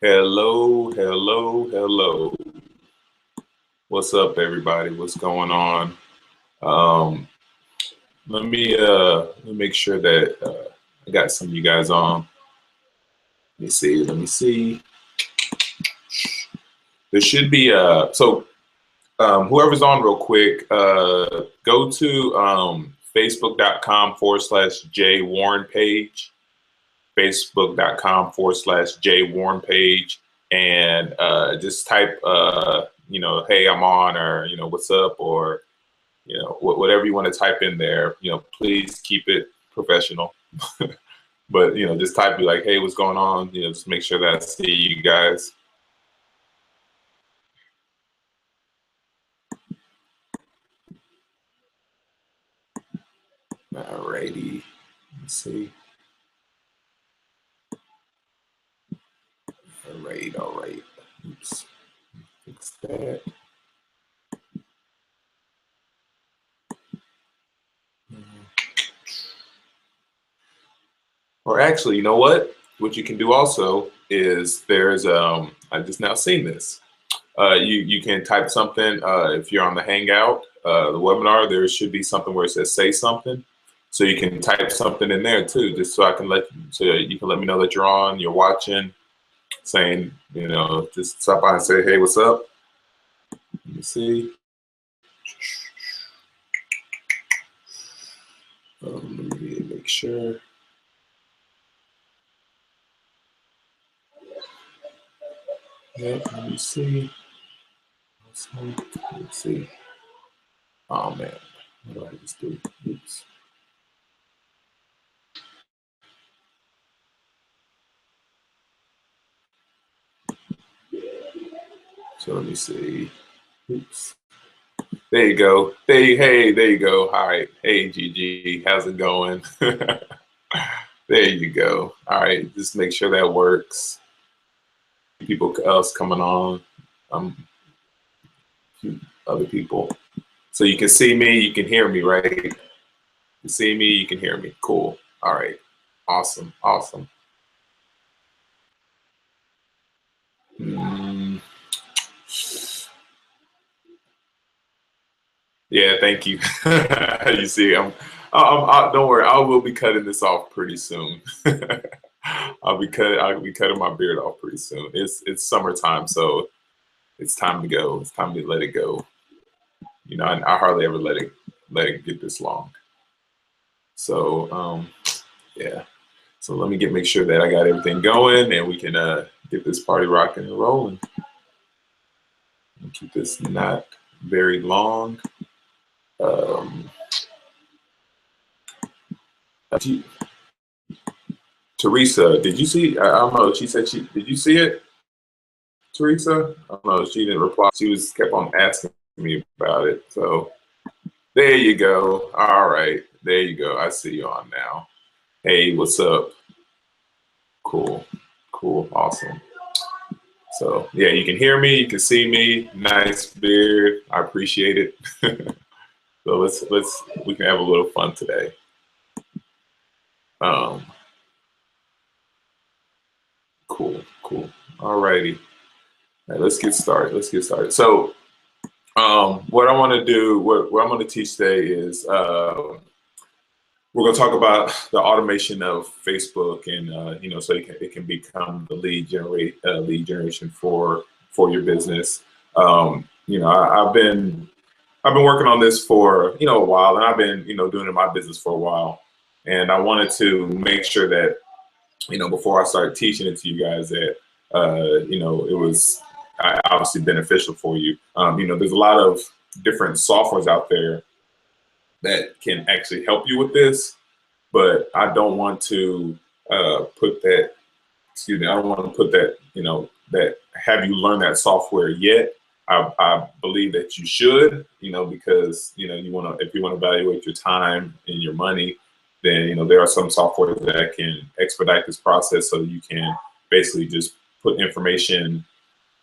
Hello, hello, hello. What's up, everybody? What's going on? Let me make sure that I got some of you guys on. Let me see. There should be whoever's on real quick, go to facebook.com/J Warren page, facebook.com/J Warren page, and just type hey, I'm on, or what's up, or whatever you want to type in there. Please keep it professional. But just type, be like, hey, what's going on? Just make sure that I see you guys. Alrighty, let's see. All right. Oops, fix that. Or actually, you know what? What you can do also is there's I just now seen this. You can type something if you're on the Hangout, the webinar. There should be something where it says "say something," so you can type something in there too, just so you can let me know that you're on, you're watching, saying just stop by and say, hey, what's up? Let me see. Let me make sure. Yeah, let me see. Let's see. Oh man, what do I just do? Oops. So let me see. Oops. There you go. Hey, there you go. All right. Hey, Gigi, how's it going? There you go. All right, just make sure that works. People else coming on, other people. So you can see me, you can hear me, right? You see me, you can hear me. Cool. All right. Awesome. Awesome. Yeah, thank you. You see, don't worry, I will be cutting this off pretty soon. I'll be cutting my beard off pretty soon. It's summertime, so it's time to go. It's time to let it go. I hardly ever let it get this long. So yeah. So let me make sure that I got everything going, and we can get this party rocking and rolling. And keep this not very long. Teresa, did you see? I don't know. She said did you see it, Teresa? I don't know. She didn't reply. She kept on asking me about it. So there you go. All right, there you go. I see you on now. Hey, what's up? Cool, awesome. So yeah, you can hear me, you can see me. Nice beard. I appreciate it. So we can have a little fun today. Cool. All righty. All right, let's get started. So what I want to do, what I'm going to teach today is we're going to talk about the automation of Facebook, and so it can become the lead generation for your business. I've been working on this for a while, and I've been doing it in my business for a while, and I wanted to make sure that before I started teaching it to you guys that it was obviously beneficial for you. There's a lot of different softwares out there that can actually help you with this, but I don't want to put that. Excuse me. I don't want to put that. That have you learn that software yet. I believe that you should. Because if you want to evaluate your time and your money, then there are some software that can expedite this process, so you can basically just put information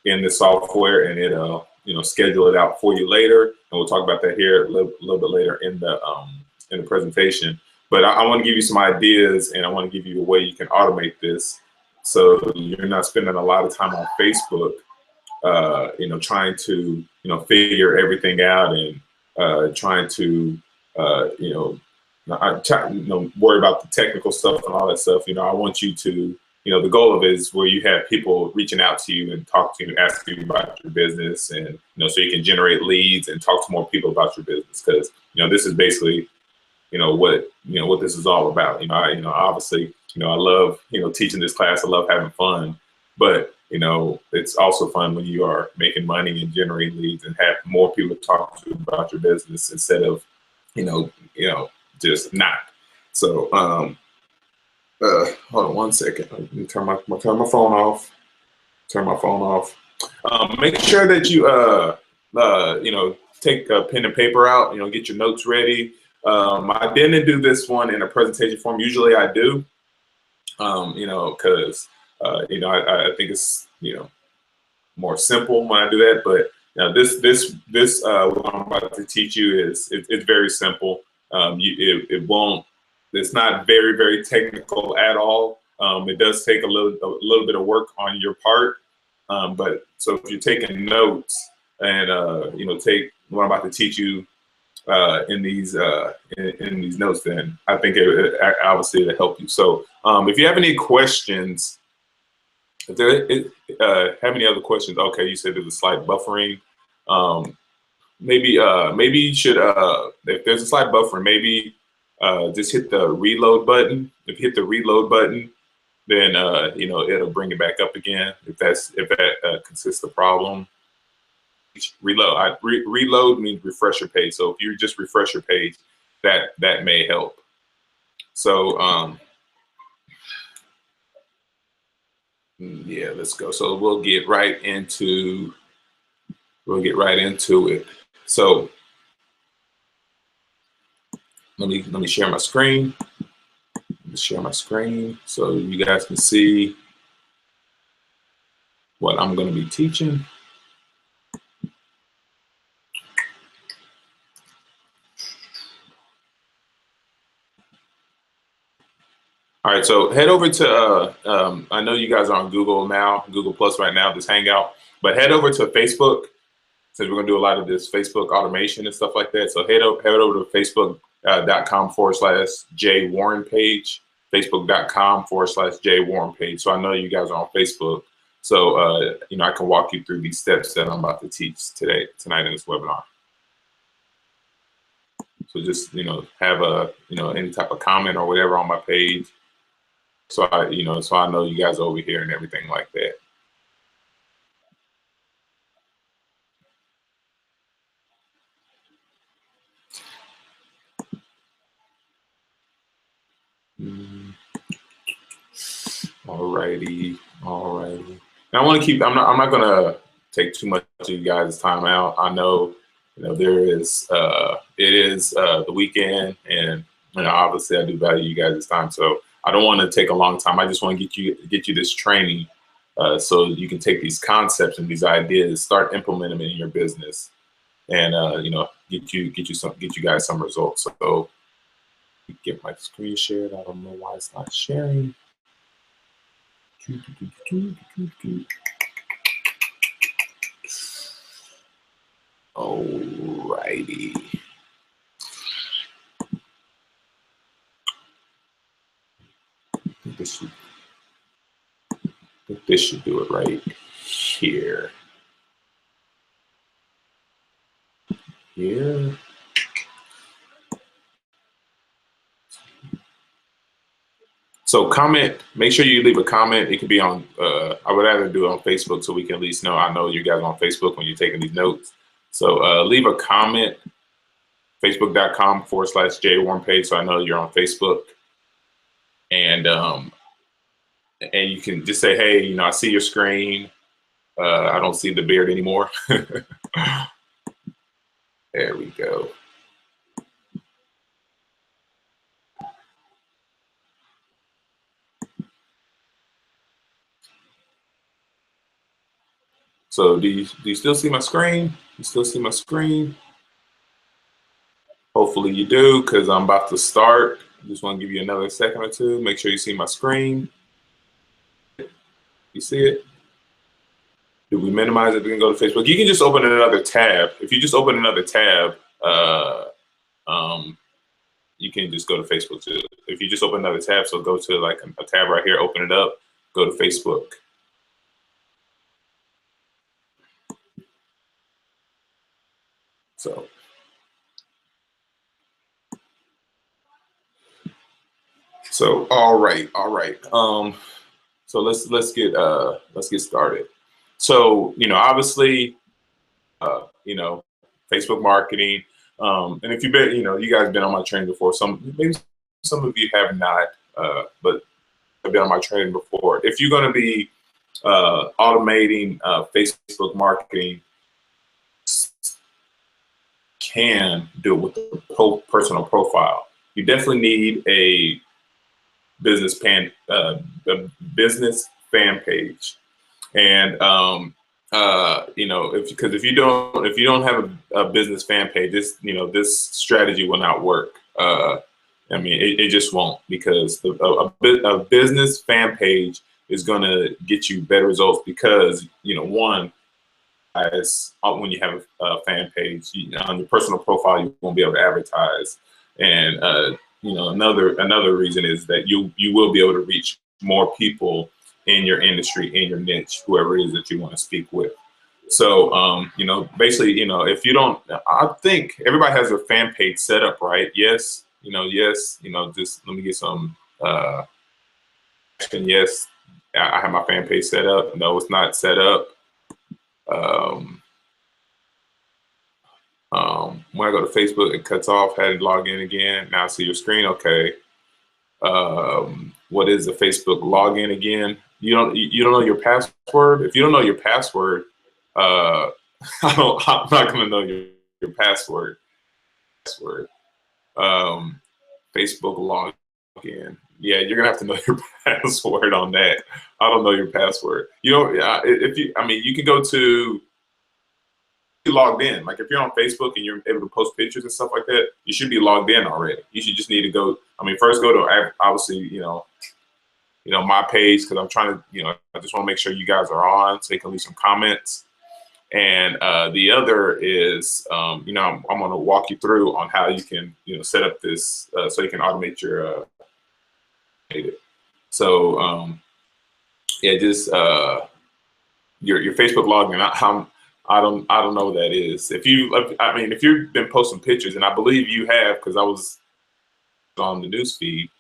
in the software and it'll schedule it out for you later. And we'll talk about that here a little bit later in the presentation. But I want to give you some ideas, and I want to give you a way you can automate this, So you're not spending a lot of time on Facebook, trying to, figure everything out and trying to, worry about the technical stuff and all that stuff. I want you to, the goal of it is where you have people reaching out to you and talk to you, asking you about your business, and so you can generate leads and talk to more people about your business. Because this is basically, what this is all about. Obviously, I love teaching this class. I love having fun, but it's also fun when you are making money and generating leads and have more people to talk to about your business instead of just not. So hold on one second. Let me turn my phone off. Turn my phone off. Make sure that you take a pen and paper out. Get your notes ready. I didn't do this one in a presentation form. Usually I do. Because I think it's more simple when I do that. But this what I'm about to teach you it's very simple. It's not very, very technical at all. It does take a little bit of work on your part. But so if you're taking notes and take what I'm about to teach you in these notes, then I think obviously it'll help you. So if you have any questions, if there have any other questions, okay, you said there's a slight buffering. Maybe you should, if there's a slight buffering, maybe just hit the reload button. If you hit the reload button, then it'll bring it back up again. If that consists of problem. Reload. Reload means refresh your page. So if you just refresh your page, that may help. So yeah, let's go. So we'll get right into it. So let me share my screen. Share my screen so you guys can see what I'm going to be teaching. All right, so head over to, I know you guys are on Google now, Google Plus right now, this Hangout, but head over to Facebook, since we're gonna do a lot of this Facebook automation and stuff like that. So head over to facebook.com/J Warren page, facebook.com/J Warren page. So I know you guys are on Facebook. So, I can walk you through these steps that I'm about to teach tonight in this webinar. So just, have any type of comment or whatever on my page. So I know you guys are over here and everything like that. Alrighty. Now I want to keep. I'm not gonna take too much of you guys' time out. I know, it is the weekend, and obviously I do value you guys' time. So I don't want to take a long time. I just want to get you this training, so you can take these concepts and these ideas, start implementing them in your business, and get you guys some results. So get my screen shared. I don't know why it's not sharing. Alrighty. I think this should do it right here. Here. So comment, make sure you leave a comment. It could be on, I would rather do it on Facebook so we can at least know, I know you guys are on Facebook when you're taking these notes. So leave a comment, facebook.com/J Warren page, so I know you're on Facebook. And you can just say, hey, I see your screen. I don't see the beard anymore. There we go. So do you still see my screen? You still see my screen? Hopefully you do, because I'm about to start. Just want to give you another second or two. Make sure you see my screen. You see it? Did we minimize it? We can go to Facebook. You can just open another tab. If you just open another tab, you can just go to Facebook too. If you just open another tab, so go to like a tab right here, open it up, go to Facebook. So all right. So let's get started. So obviously, Facebook marketing. And if you've been, you guys have been on my training before. Maybe some of you have not, but have been on my training before. If you're going to be automating Facebook marketing, can do it with the personal profile. You definitely need a business fan page, and if you don't have a business fan page, this strategy will not work. I mean, it just won't, because a business fan page is going to get you better results because one, as when you have a fan page, on your personal profile, you won't be able to advertise, and another reason is that you will be able to reach more people in your industry, in your niche, whoever it is that you want to speak with. So basically, if you don't, I think everybody has a fan page set up, right? Yes, just let me get some yes, I have my fan page set up. No, it's not set up. When I go to Facebook, it cuts off. Had to log in again. Now I see your screen. Okay. What is the Facebook login again? You don't know your password. If you don't know your password, I'm not gonna know your password. Facebook login. Yeah, you're gonna have to know your password on that. I don't know your password. You can go to logged in. Like if you're on Facebook and you're able to post pictures and stuff like that, you should be logged in already. You should just need to go. First go to obviously my page, because I'm trying to I just want to make sure you guys are on so you can leave some comments. And the other is I'm going to walk you through on how you can set up this so you can automate your so yeah, just your Facebook login. I don't know what that is. If you've been posting pictures, and I believe you have, because I was on the news feed,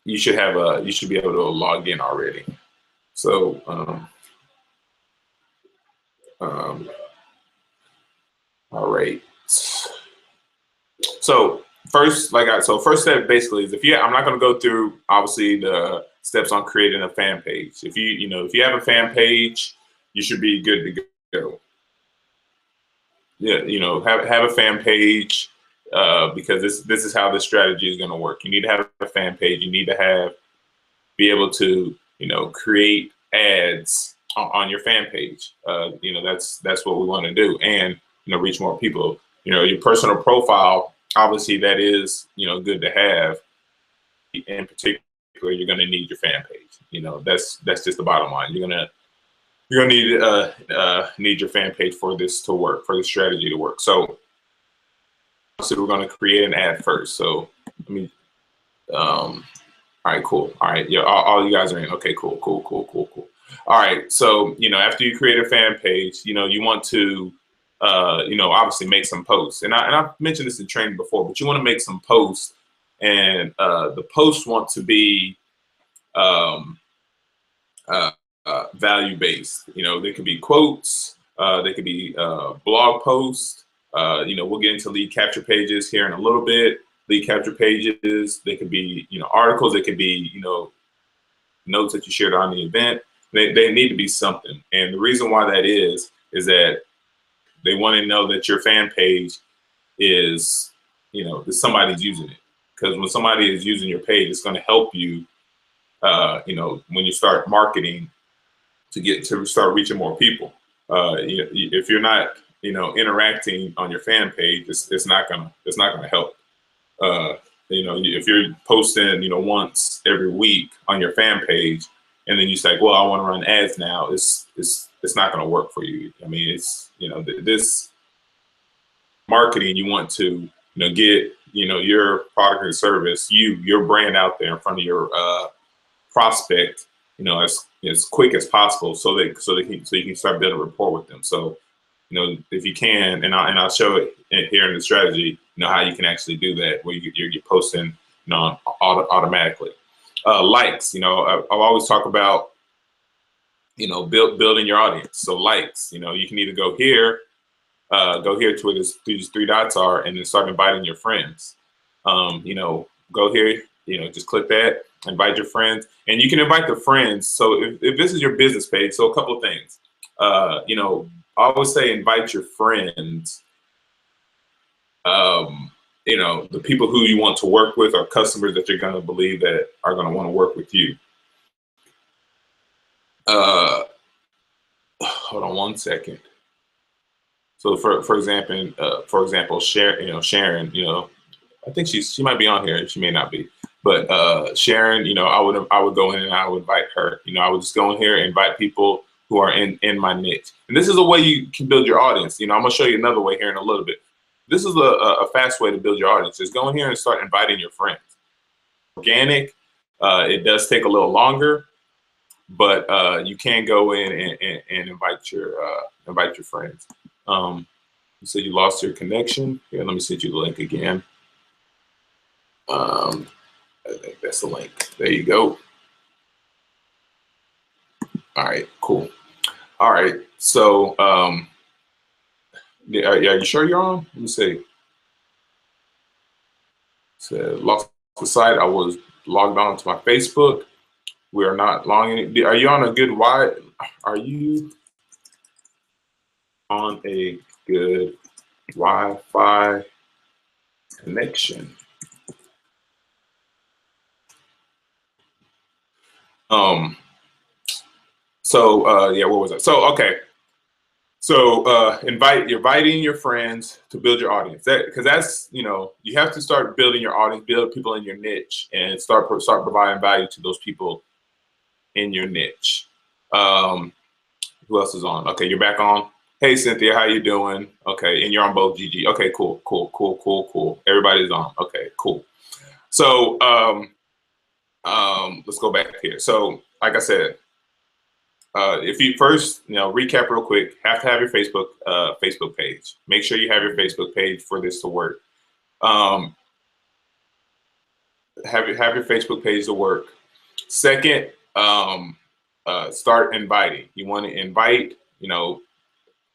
you should be able to log in already. So all right. So first step basically is I'm not going to go through obviously the steps on creating a fan page. If you have a fan page, you should be good to go. Yeah, have a fan page because this is how this strategy is going to work. You need to have a fan page. You need to be able to create ads on your fan page. That's what we want to do, and reach more people. Your personal profile, obviously, that is good to have. In particular, you're going to need your fan page. That's just the bottom line. You're gonna need your fan page for this to work, for the strategy to work. So we're going to create an ad first. So all right, cool. All right, yeah, all you guys are in. Okay, cool. All right, so after you create a fan page, you want to obviously make some posts, and I've mentioned this in training before, but you want to make some posts, and the posts want to be value-based. They could be quotes, they could be blog posts. We'll get into lead capture pages here in a little bit. Lead capture pages, they could be articles, they could be notes that you shared on the event. They need to be something, and the reason why that is that they want to know that your fan page is that somebody's using it, because when somebody is using your page, it's going to help you when you start marketing to start reaching more people. If you're not interacting on your fan page, it's not gonna help. If you're posting once every week on your fan page, and then you say, well, I want to run ads now, it's not going to work for you. I mean, it's, you know, this marketing, you want to, you know, get, you know, your product or service, your brand out there in front of your prospect, you know, as quick as possible, so you can start building rapport with them. So, you know, if you can, and I'll show it here in the strategy, you know, how you can actually do that, where you're posting, you know, automatically. Likes, you know, I've always talk about, you know, building your audience. So likes, you know, you can either go here to where these three dots are, and then start inviting your friends. You know, go here, you know, just click that, invite your friends, and you can invite the friends. So if this is your business page, so a couple of things, you know, I always say invite your friends, you know, the people who you want to work with, or customers that you're going to believe that are going to want to work with you. Hold on one second. So for example, Sharon, you know, I think she might be on here. She may not be, but Sharon, you know, I would go in and I would invite her. You know, I would just go in here and invite people who are in my niche. And this is a way you can build your audience. You know, I'm gonna show you another way here in a little bit. This is a fast way to build your audience. Just go in here and start inviting your friends. Organic, it does take a little longer, but you can go in and invite your friends. You said you lost your connection. Here, let me send you the link again. I think that's the link. There you go. All right, cool. All right, so are you sure you're on? Let me see. So lost the site. I was logged on to my Facebook. We are not logging. Are you on a good Are you on a good Wi-Fi connection? Yeah, what was that? So, okay. So you're inviting your friends to build your audience. Because that's, you know, you have to start building your audience, build people in your niche, and start providing value to those people in your niche. Who else is on? Okay, you're back on. Hey, Cynthia, how you doing? Okay, and you're on both GG. Okay, cool. Everybody's on. Okay, cool. So let's go back here. So like I said, if you first, you know, recap real quick, have to have your Facebook page. Make sure you have your Facebook page for this to work. Have your Facebook page to work. Second, start inviting. You want to invite, you know,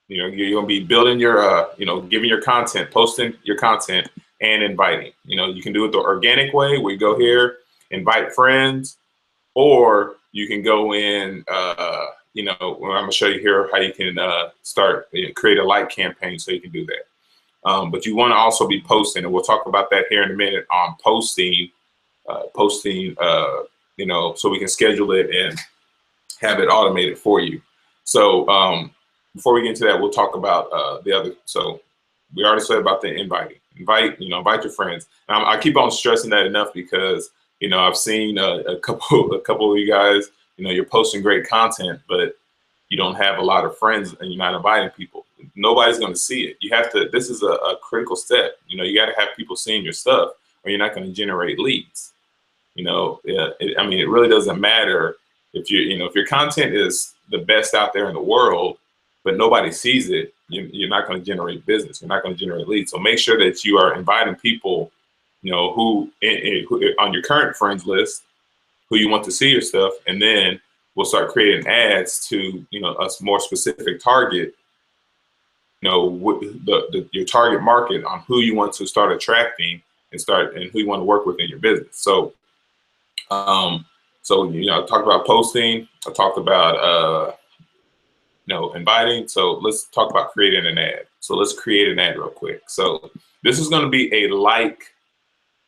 you're going to be building your, you know, giving your content, posting your content, and inviting. You know, you can do it the organic way, where you go here, invite friends, or you can go in, you know, I'm going to show you here how you can start, create a like campaign, so you can do that. But you want to also be posting, and we'll talk about that here in a minute on posting, you know, so we can schedule it and have it automated for you. So before we get into that, we'll talk about the other. So we already said about the inviting. Invite your friends. And I keep on stressing that enough, because, you know, I've seen a couple of you guys, you know, you're posting great content, but you don't have a lot of friends and you're not inviting people. Nobody's going to see it. You have to, this is a critical step. You know, you got to have people seeing your stuff, or you're not going to generate leads. You know, I mean, it really doesn't matter if if your content is the best out there in the world, but nobody sees it, you're not going to generate business. You're not going to generate leads. So make sure that you are inviting people, you know, who on your current friends list, who you want to see your stuff, and then we'll start creating ads to, you know, a more specific target, you know, your target market, on who you want to start attracting and who you want to work with in your business. So, you know, I talked about posting. I talked about, you know, inviting. So let's talk about creating an ad. So let's create an ad real quick. So this is going to be a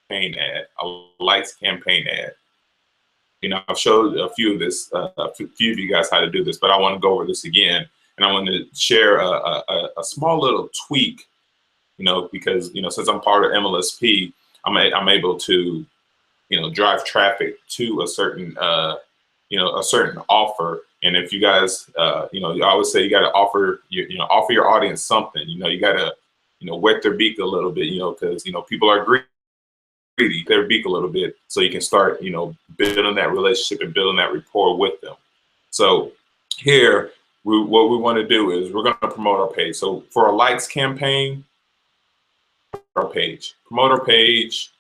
campaign ad, a likes campaign ad. You know, I've showed a few of you guys how to do this, but I want to go over this again, and I want to share a small little tweak. You know, because, you know, since I'm part of MLSP, I'm able to, you know, drive traffic to a certain a certain offer. And if you guys, I always say you got to offer offer your audience something. You got to, wet their beak a little bit, because people are greedy, their beak a little bit, so you can start, building that relationship and building that rapport with them. So here, what we want to do is we're going to promote our page. So for a likes campaign, promote our page,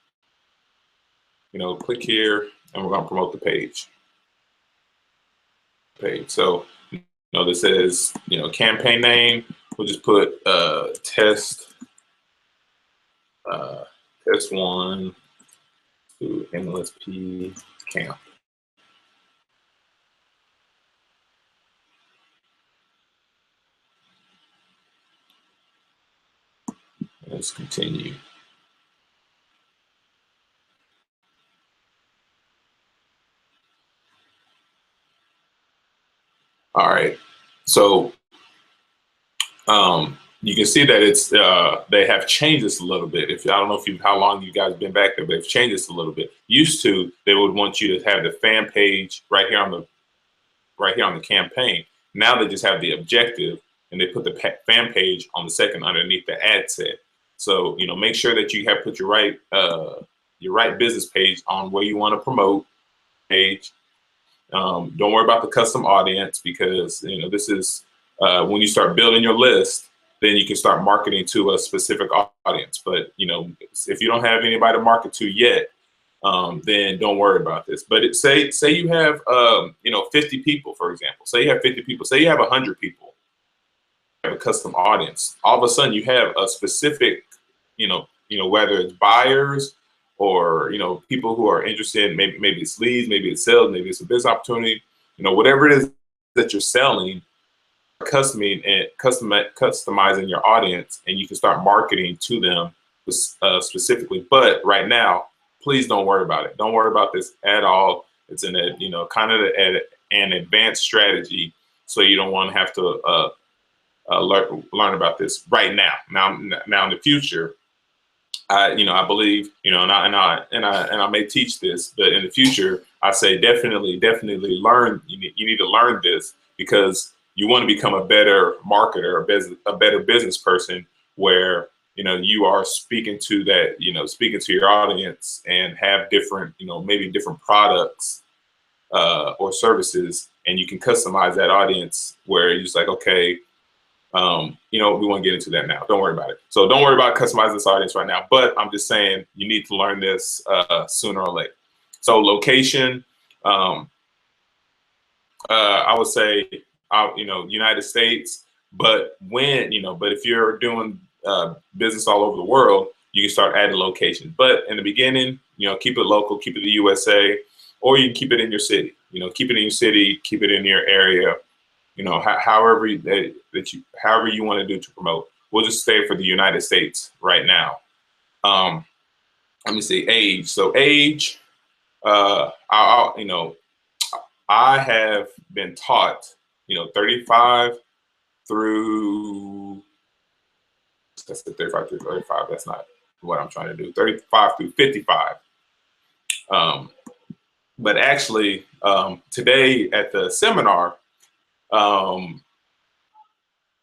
click here, and we're going to promote the page. So, this is, campaign name. We'll just put test 1 to MLSP camp. Let's continue. All right, so you can see that it's they have changed this a little bit. I don't know how long you guys been back there, but they've changed this a little bit. Used to, they would want you to have the fan page right here on the campaign. Now they just have the objective, and they put the fan page on the second underneath the ad set. So make sure that you have put your right business page on where you want to promote page. Don't worry about the custom audience, because this is when you start building your list, then you can start marketing to a specific audience. But if you don't have anybody to market to yet, then don't worry about this. But say you have 50 people, for example. Say you have 50 people. Say you have 100 people. You have a custom audience. All of a sudden, you have a specific, whether it's buyers or people who are interested in maybe it's leads, maybe it's sales, maybe it's a business opportunity, whatever it is that you're selling, customizing your audience, and you can start marketing to them specifically. But right now, please don't worry about it. Don't worry about this at all. It's kind of an advanced strategy, so you don't want to have to learn about this right now. Now in the future, I believe, and I may teach this, but in the future, I say definitely learn. You need to learn this, because you want to become a better marketer, a better business person, where you are speaking to your audience and have different, maybe different products or services, and you can customize that audience where you're just like, okay, we won't get into that now. Don't worry about it. So don't worry about customizing this audience right now. But I'm just saying you need to learn this sooner or later. So location, I would say, United States. But but if you're doing business all over the world, you can start adding locations. But in the beginning, keep it local, keep it the USA, or you can keep it in your city. Keep it in your city, keep it in your area. However you want to do to promote. We'll just stay for the United States right now. Let me see, age. So age, I have been taught, 35 through, that's the 35 through 35. That's not what I'm trying to do. 35 through 55. But actually, today at the seminar,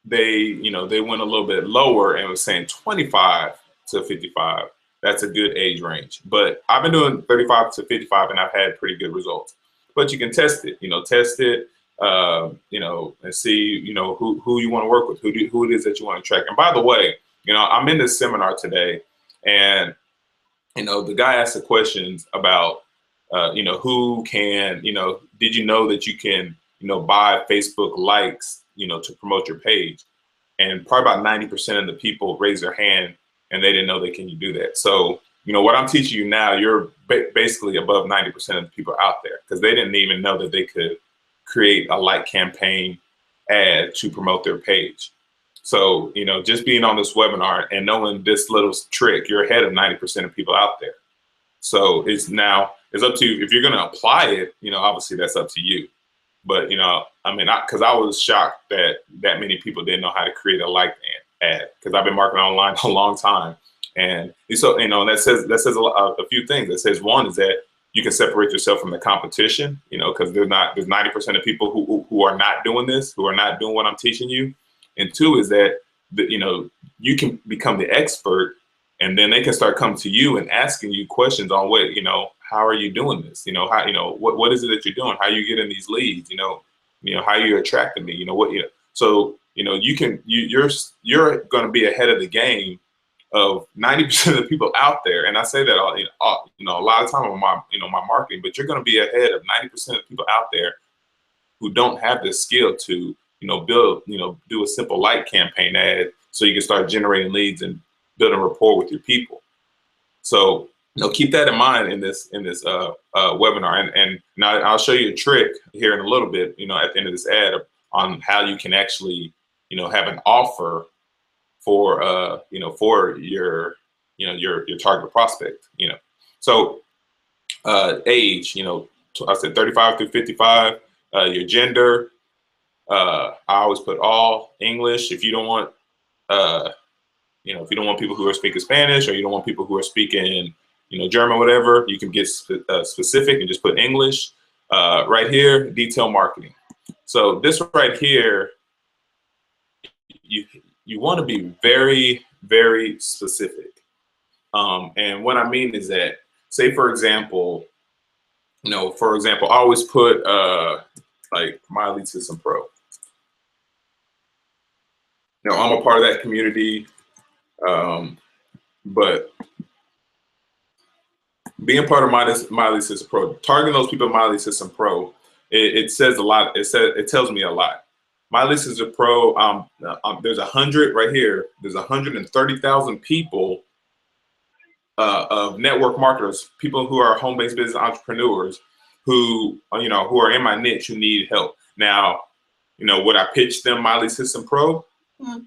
they went a little bit lower and was saying 25 to 55. That's a good age range. But I've been doing 35 to 55, and I've had pretty good results. But you can test it, and see, who you want to work with, who it is that you want to attract. And by the way, I'm in this seminar today, and the guy asked the questions about, who can, did you know that you can, buy Facebook likes, to promote your page? And probably about 90% of the people raised their hand, and they didn't know that can you do that. So, what I'm teaching you now, you're basically above 90% of the people out there, because they didn't even know that they could create a like campaign ad to promote their page. So, just being on this webinar and knowing this little trick, you're ahead of 90% of people out there. So it's up to you. If you're going to apply it, obviously that's up to you. But, because I was shocked that many people didn't know how to create a like ad, because I've been marketing online a long time. And so, that says a few things. It says, one is that you can separate yourself from the competition, you know, because there's 90% of people who are not doing this, who are not doing what I'm teaching you. And two is that, you know, you can become the expert, and then they can start coming to you and asking you questions on what, you know, how are you doing this? You know, how, you know, what is it that you're doing? How are you getting these leads? You know, how are you attracting me? You know, what, you know, so, you know, you're going to be ahead of the game of 90% of the people out there. And I say that all, you know, a lot of time on my, you know, my marketing, but you're going to be ahead of 90% of the people out there who don't have this skill to, you know, build, you know, do a simple like campaign ad so you can start generating leads and building rapport with your people. So, you know, keep that in mind in this webinar. And now I'll show you a trick here in a little bit, you know, at the end of this ad on how you can actually, you know, have an offer for, you know, for your, you know, your target prospect, you know. So age, you know, I said 35 through 55, your gender, I always put all English. If you don't want, you know, if you don't want people who are speaking Spanish, or you don't want people who are speaking, you know, German, whatever, you can get specific and just put English. Right here, detail marketing. So this right here, you want to be very, very specific. And what I mean is that, say, for example, you know, I always put like My Elite System Pro. You know, I'm a part of that community, but being part of My Elite System Pro, targeting those people in My Elite System Pro, it says a lot. It tells me a lot. My Elite System Pro, there's 100 right here. There's 130,000 people of network marketers, people who are home-based business entrepreneurs who, you know, who are in my niche who need help. Now, you know, would I pitch them My Elite System Pro?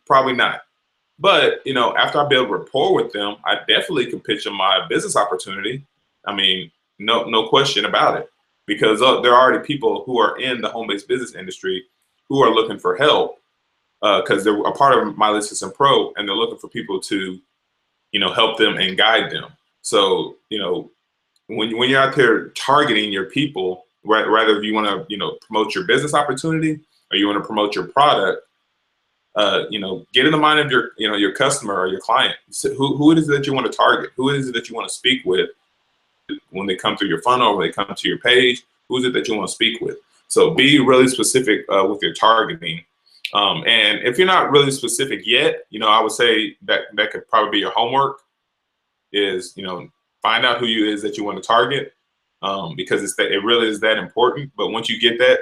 Probably not. But, you know, after I build rapport with them, I definitely can pitch them my business opportunity. I mean, no question about it, because there are already people who are in the home-based business industry who are looking for help because they're a part of My Elite System Pro, and they're looking for people to, you know, help them and guide them. So, you know, when you're out there targeting your people, rather if you want to, you know, promote your business opportunity or you want to promote your product, you know, get in the mind of your, you know, your customer or your client. So who it is that you want to target? Who is it that you want to speak with when they come through your funnel, or when they come to your page? Who is it that you want to speak with? So be really specific with your targeting. And if you're not really specific yet, you know, I would say that could probably be your homework is, you know, find out who you is that you want to target, because it really is that important. But once you get that,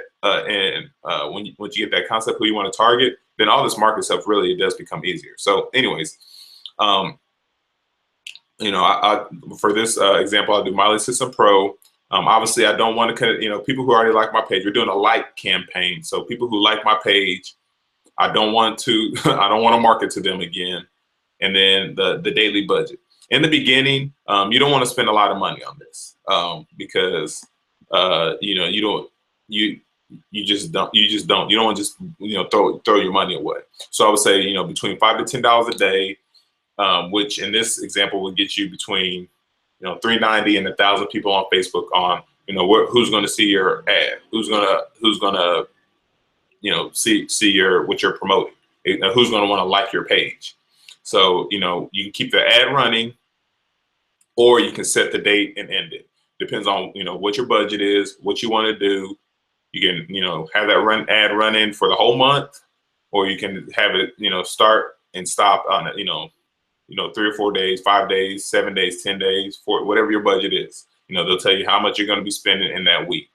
once you get that concept who you want to target, then all this market stuff really, it does become easier. So anyways, you know, I for this example, I'll do My Elite System Pro. Obviously, I don't want to, you know, people who already like my page. We're doing a like campaign, so people who like my page, I don't want to market to them again. And then the daily budget. In the beginning, you don't want to spend a lot of money on this because you know, you don't want to just, you know, throw your money away. So I would say, you know, between $5 to $10 a day, which in this example would get you between, you know, 390 and 1,000 people on Facebook on, you know, who's going to see your ad, who's gonna you know, see what you're promoting, who's going to want to like your page. So, you know, you can keep the ad running, or you can set the date and end it. Depends on, you know, what your budget is, what you want to do. You can, you know, have that ad running for the whole month, or you can have it, you know, start and stop on it, you know, 3 or 4 days, 5 days, 7 days, 10 days, for whatever your budget is. You know, they'll tell you how much you're going to be spending in that week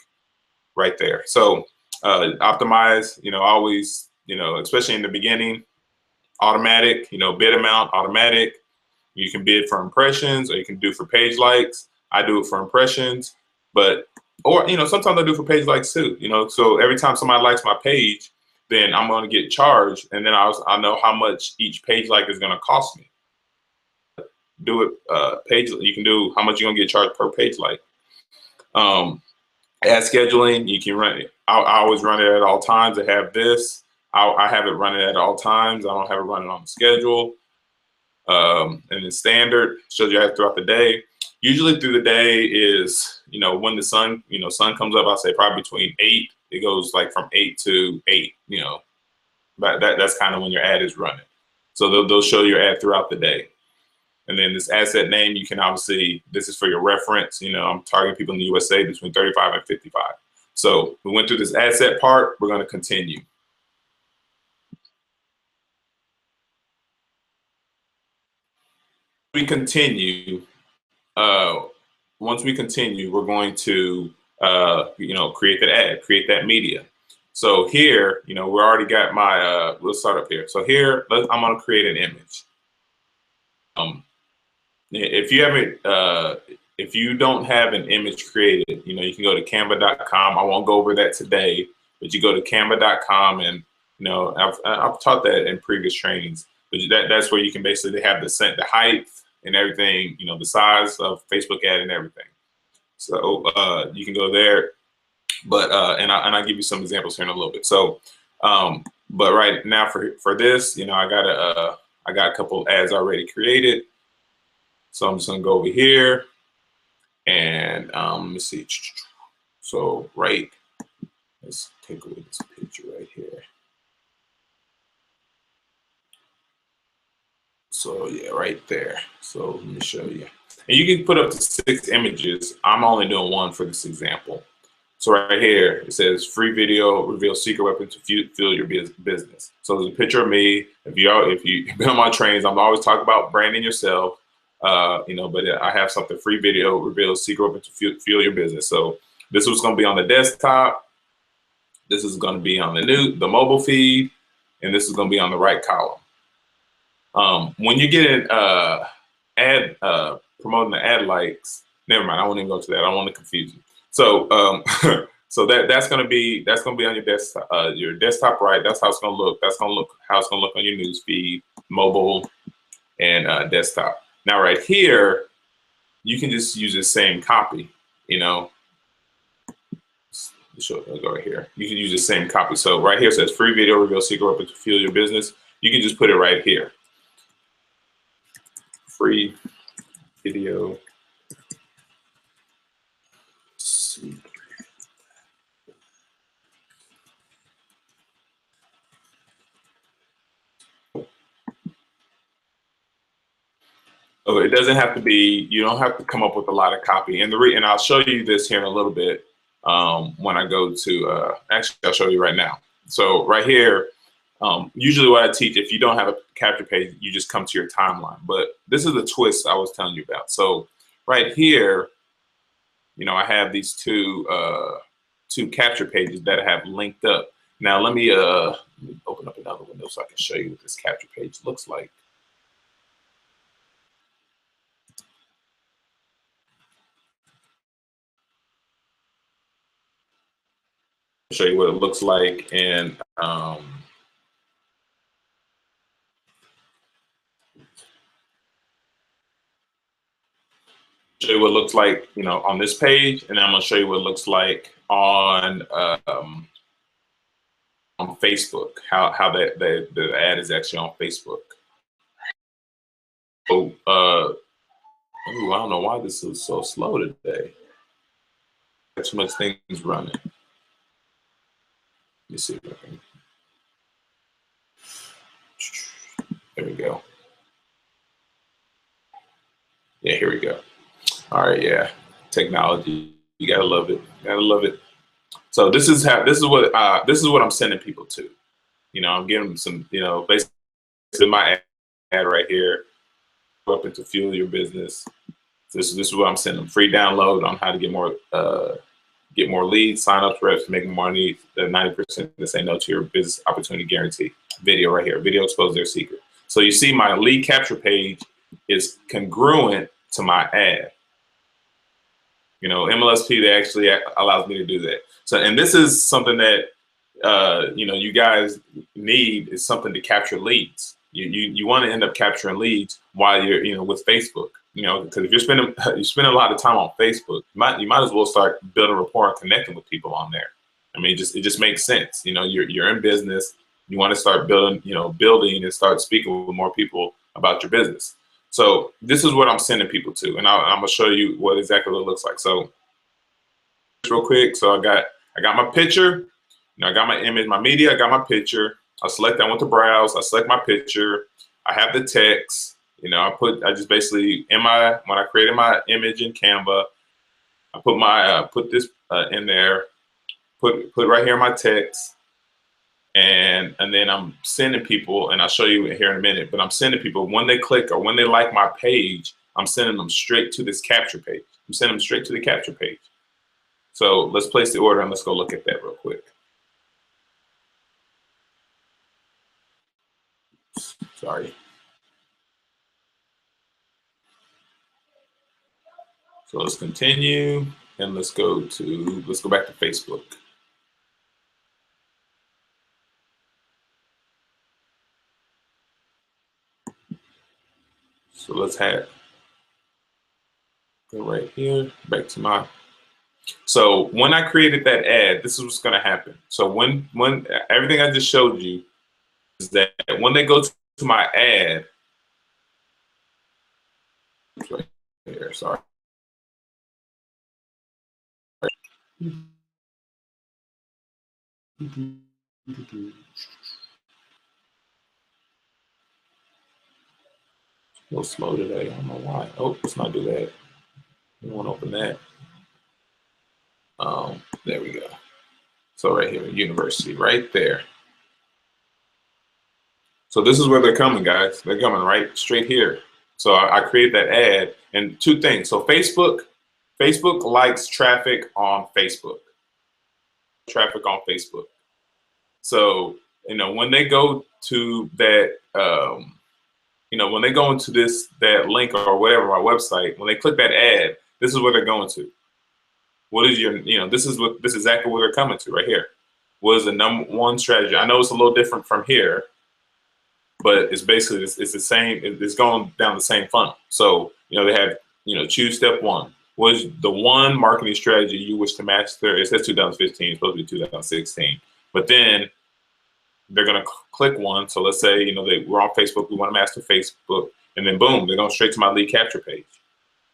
right there. So optimize, you know, always, you know, especially in the beginning, automatic, you know, bid amount, automatic. You can bid for impressions, or you can do for page likes. I do it for impressions, but, or, you know, sometimes I do for page likes too, you know, so every time somebody likes my page, then I'm going to get charged. And then I know how much each page like is going to cost me. Do it page, you can do how much you're going to get charged per page like. Ad scheduling, you can run it. I always run it at all times. I have this. I have it running at all times. I don't have it running on the schedule. And then standard shows you throughout the day. Usually through the day is, when the sun, sun comes up, I'll say probably between 8, it goes like from 8 to 8, but that's kind of when your ad is running. So they'll show your ad throughout the day. And then this asset name, you can obviously, this is for your reference, I'm targeting people in the USA between 35 and 55. So we went through this asset part, we're going to continue. Once we continue, we're going to, create that ad, create that media. So here, we already got my, let's start up here. So here, I'm going to create an image. If you haven't, if you don't have an image created, you can go to canva.com. I won't go over that today, but you go to canva.com, and I've taught that in previous trainings. But that's where you can basically have the height and everything, the size of Facebook ad and everything. So you can go there, but and I'll give you some examples here in a little bit. So, but right now for this, I got a couple ads already created. So I'm just gonna go over here and let me see. So let's take away this picture right here. So yeah, right there. So let me show you. And you can put up to 6 images. I'm only doing 1 for this example. So right here, it says free video reveals secret weapon to fuel your business. So there's a picture of me. If you've been on my trains, I'm always talking about branding yourself. But I have something, free video reveals secret weapon to fuel your business. So this was going to be on the desktop. This is going to be on the mobile feed, and this is going to be on the right column. When you get an ad promoting the ad likes, never mind. I won't even go to that. I don't want to confuse you. So so that's going to be on your desktop, right? That's how it's going to look. That's going to look how it's going to look on your news feed, mobile, and desktop. Now right here, you can just use the same copy. I'll go right here. You can use the same copy. So right here it says free video reveals secret weapon to fuel your business. You can just put it right here. Free video. So it doesn't have to be, you don't have to come up with a lot of copy. And I'll show you this here in a little bit when I go to, actually I'll show you right now. So right here, usually what I teach, if you don't have a capture page, you just come to your timeline. But this is the twist I was telling you about. So right here, I have these two capture pages that I have linked up. Now let me open up another window so I can show you what this capture page looks like. Show you what it looks like, and show you what it looks like, on this page, and I'm going to show you what it looks like on Facebook. How the ad is actually on Facebook. So, ooh, I don't know why this is so slow today. Got too much things running. Let me see if I can. There we go. Yeah, here we go. All right, yeah, technology. You gotta love it. Gotta love it. So this is what I'm sending people to. I'm giving them some, basically my ad right here. Up to fuel your business. This is what I'm sending them. Free download on how to get more leads, sign-ups, reps, make more money. The 90% that say no to your business opportunity guarantee. Video right here. Video expose their secret. So you see my lead capture page is congruent to my ad. MLSP, they actually allows me to do that. So, and this is something that you guys need, is something to capture leads. You want to end up capturing leads while you're with Facebook. Because if you're spending a lot of time on Facebook, you might as well start building rapport and connecting with people on there. I mean, it just makes sense. You're in business. You want to start building and start speaking with more people about your business. So this is what I'm sending people to, and I'm gonna show you what exactly it looks like. So real quick, so I got my picture, I got my image, my media, I got my picture. I went to browse, I select my picture, I have the text, I just basically when I created my image in Canva, I put my put this in there, put right here my text, and then I'm sending people, and I'll show you here in a minute, but I'm sending people when they click or when they like my page, I'm sending them straight to this capture page. I'm sending them straight to the capture page. So let's place the order and let's go look at that real quick. Sorry. So let's continue and let's go back to Facebook. So let's go right here, back to my. So when I created that ad, this is what's going to happen. So when everything I just showed you is that when they go to my ad, right here, sorry. A little slow today. I don't know why. Oh, let's not do that. We won't open that. There we go. So right here, university, right there. So this is where they're coming, guys. They're coming right straight here. So I created that ad, and two things. So Facebook likes traffic on Facebook. Traffic on Facebook. So when they go to that, when they go into that link or whatever, our website, when they click that ad, this is where they're going to. What is this is exactly where they're coming to right here. What is the #1 strategy? I know it's a little different from here, but it's basically it's the same. It's going down the same funnel. So they have choose step 1. What is the one marketing strategy you wish to master? It says 2015. It's supposed to be 2016, but then they're going to click one. So let's say we're on Facebook. We want to master Facebook, and then boom, they're going straight to my lead capture page.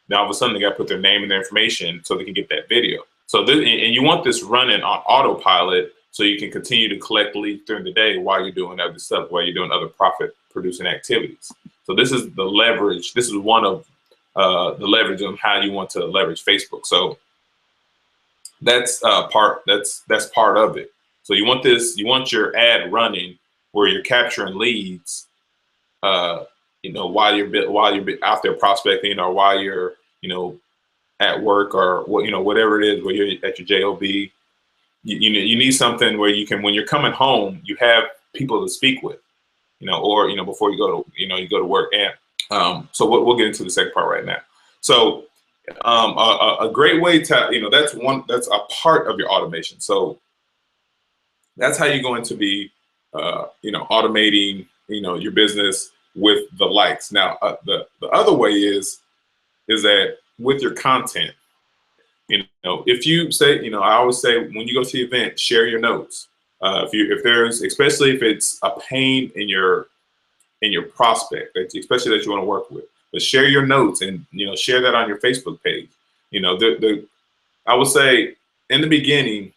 Now all of a sudden they got to put their name and their information so they can get that video. So and you want this running on autopilot so you can continue to collect leads during the day while you're doing other stuff, while you're doing other profit producing activities. So this is the leverage. This is one of the leverage on how you want to leverage Facebook. So that's part of it. So you want your ad running where you're capturing leads, while you're out there prospecting, or while you're at work, or whatever it is, where you're at your job. You need something where you can, when you're coming home, you have people to speak with, or before you go to work. And so we'll get into the second part right now. So a great way to that's a part of your automation. So that's how you're going to be automating your business with the likes. Now the other way is that with your content, if you say, I always say, when you go to the event, share your notes. Especially if it's a pain in your prospect, especially that you want to work with, but share your notes and share that on your Facebook page. I would say in the beginning,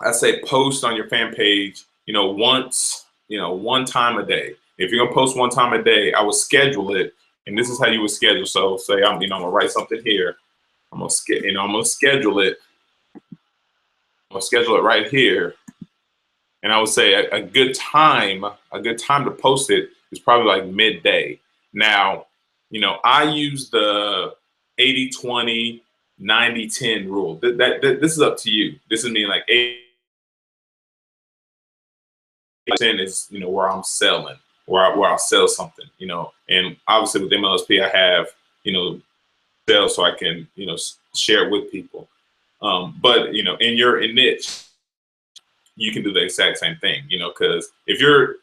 I say post on your fan page, once, one time a day. If you're gonna post one time a day, I would schedule it, and this is how you would schedule. So say I'm gonna write something here. I'm gonna schedule it. I'm gonna schedule it right here, and I would say a good time to post it is probably like midday. Now, I use the 80-20, 90-10 rule. This is up to you. This is me, like 80% is where I'm selling, where I'll sell something, and obviously with MLSP I have sell so I can share it with people. But in your niche, you can do the exact same thing, because if you're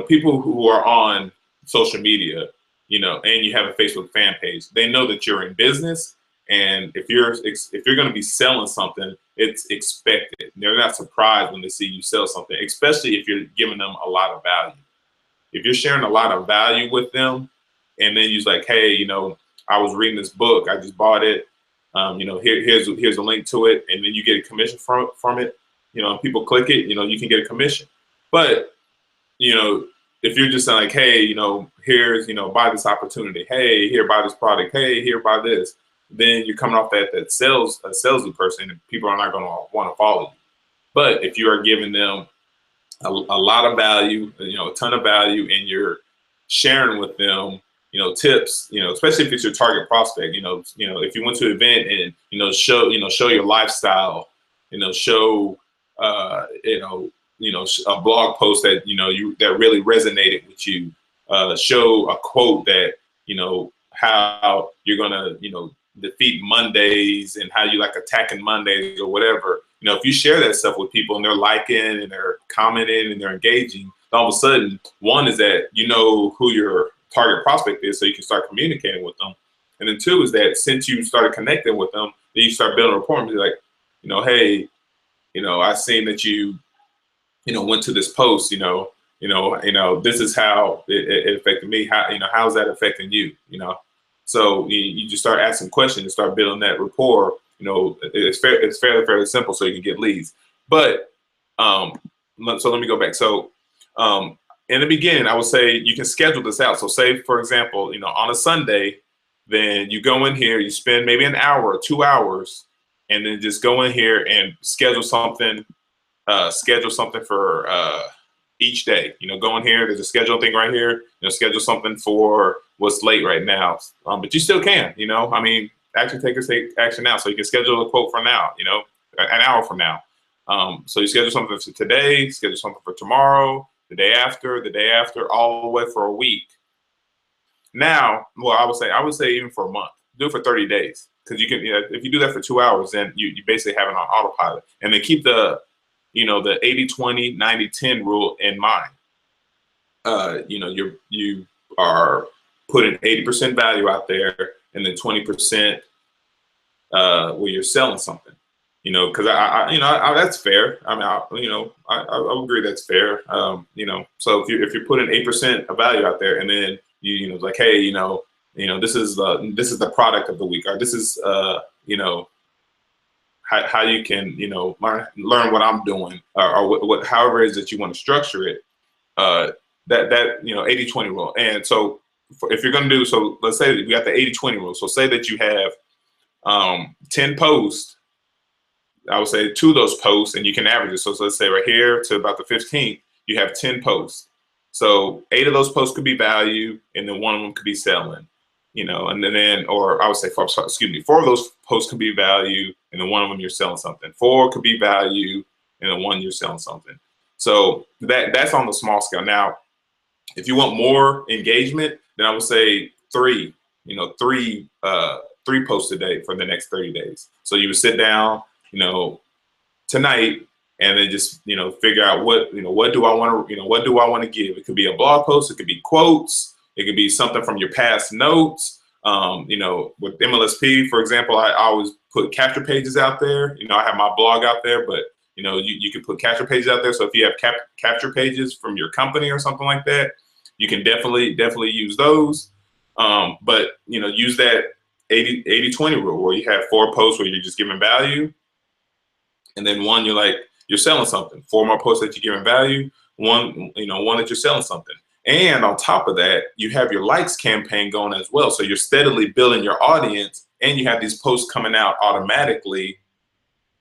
people who are on social media, and you have a Facebook fan page, they know that you're in business. And if you're going to be selling something, it's expected. They're not surprised when they see you sell something, especially if you're giving them a lot of value. If you're sharing a lot of value with them, and then you're like, hey, I was reading this book, I just bought it. Here's a link to it, and then you get a commission from it. And people click it, you can get a commission. But if you're just like, hey, here's, buy this opportunity. Hey, here, buy this product. Hey, here, buy this. Then you're coming off that salesy person, and people are not going to want to follow you. But if you are giving them a lot of value, a ton of value, and you're sharing with them, tips, especially if it's your target prospect, if you went to an event and, show your lifestyle, show, a blog post that, that really resonated with you, show a quote that, how you're going to, defeat Mondays and how you like attacking Mondays or whatever. If you share that stuff with people and they're liking and they're commenting and they're engaging, all of a sudden, one is that you know who your target prospect is, so you can start communicating with them. And then two is that since you started connecting with them, then you start building rapport and be like, hey, I seen that you, went to this post, this is how it affected me. How's that affecting you? So you just start asking questions and start building that rapport. It's fairly simple, so you can get leads. But so let me go back. So in the beginning, I would say you can schedule this out. So say, for example, on a Sunday, then you go in here, you spend maybe an hour or 2 hours, and then just go in here and schedule something for each day. Go in here, there's a schedule thing right here, schedule something for what's late right now. But you still can, actually take action now. So you can schedule a quote for now, an hour from now. So you schedule something for today, schedule something for tomorrow, the day after, all the way for a week. Now, well, I would say even for a month, do it for 30 days. Because you can, if you do that for 2 hours, then you basically have it on autopilot. And then keep the 80-20, 90-10 rule in mind. You are putting 80% value out there, and then 20% where you're selling something. Because that's fair. I agree that's fair. So if you're putting 8% of value out there, and then like, hey, this is the product of the week, or this is how you can learn what I'm doing, or what however it is that you want to structure it. That 80-20 rule. And so if you're going to do, so let's say we got the 80-20 rule. So say that you have 10 posts. I would say 2 of those posts, and you can average it. So let's say right here to about the 15th, you have 10 posts. So 8 of those posts could be value, and then 1 of them could be selling. And then, or I would say, 4 of those posts could be value, and then 1 of them you're selling something. 4 could be value, and then 1 you're selling something. So that's on the small scale. Now, if you want more engagement, then I would say 3 posts a day for the next 30 days. So you would sit down, tonight, and then just figure out what do I want to give. It could be a blog post, it could be quotes, it could be something from your past notes. With MLSP, for example, I always put capture pages out there. I have my blog out there, but you can put capture pages out there. So if you have capture pages from your company or something like that, you can definitely use those. But use that 80-20 rule, where you have 4 posts where you're just giving value, and then 1 you're selling something. 4 more posts that you're giving value, 1 that you're selling something. And on top of that, you have your likes campaign going as well. So you're steadily building your audience, and you have these posts coming out automatically.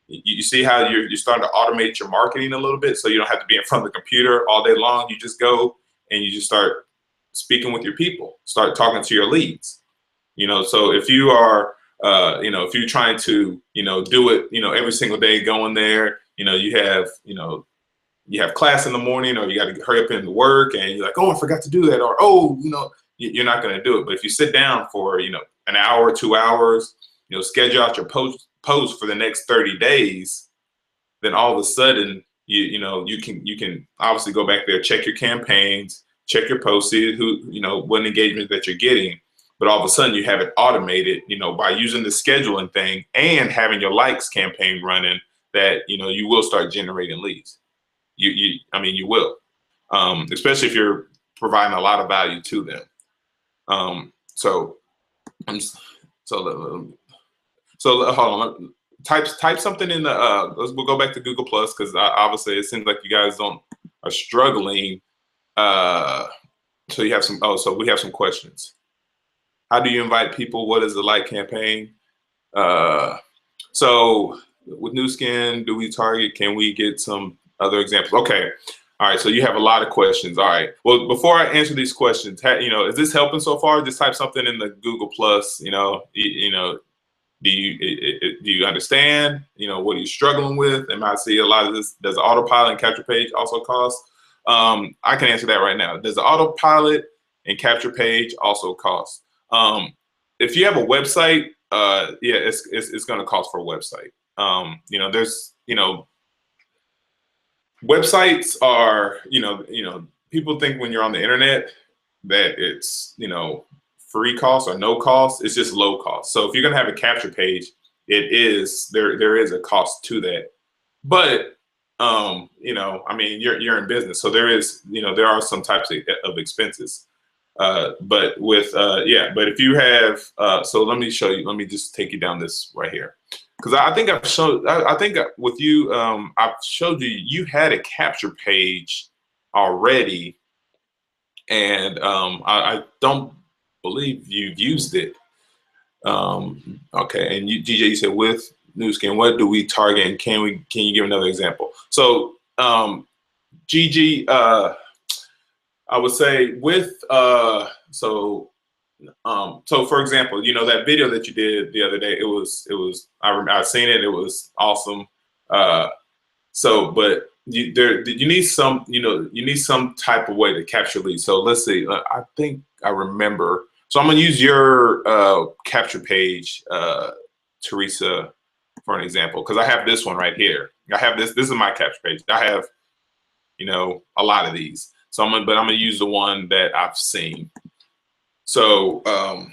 You see how you're starting to automate your marketing a little bit, so you don't have to be in front of the computer all day long. You just go and you just start speaking with your people, start talking to your leads. So if you are, if you're trying to, do it, every single day, going there, you have class in the morning, or you got to hurry up into work, and you're like, oh, I forgot to do that, or you're not going to do it. But if you sit down for an hour, 2 hours, schedule out your post for the next 30 days, then all of a sudden you can obviously go back there, check your campaigns, check your posts, see what engagement that you're getting. But all of a sudden you have it automated, by using the scheduling thing and having your likes campaign running, that you will start generating leads. You will, especially if you're providing a lot of value to them. So hold on. Type something in the. We'll go back to Google Plus because obviously it seems like you guys are struggling. So you have some. Oh, so we have some questions. How do you invite people? What is the like campaign? So with new skin, do we target? Can we get some other examples? Okay. All right. So you have a lot of questions. All right. Well, before I answer these questions, is this helping so far? Just type something in the Google Plus. Do you understand? What are you struggling with? And I see a lot of this. Does the autopilot and capture page also cost? I can answer that right now. Does the autopilot and capture page also cost? If you have a website, yeah, it's going to cost for a website. There's websites are people think when you're on the internet that it's free cost or no cost. It's just low cost. So if you're going to have a capture page, there is a cost to that. But you're in business, so there are some types of expenses. But if you have, so let me show you. Let me just take you down this right here, because I think I've showed. I think with you, I've showed you had a capture page already, and I don't believe you've used it. Okay, and DJ, you said with new skin, what do we target, and can you give another example? So GG, I would say with so for example, that video that you did the other day, I've seen it. It was awesome. But you need some type of way to capture leads. So let's see. I think I remember. So I'm gonna use your capture page, Teresa, for an example, because I have this one right here. I have this. This is my capture page. I have a lot of these. So I'm gonna use the one that I've seen. So I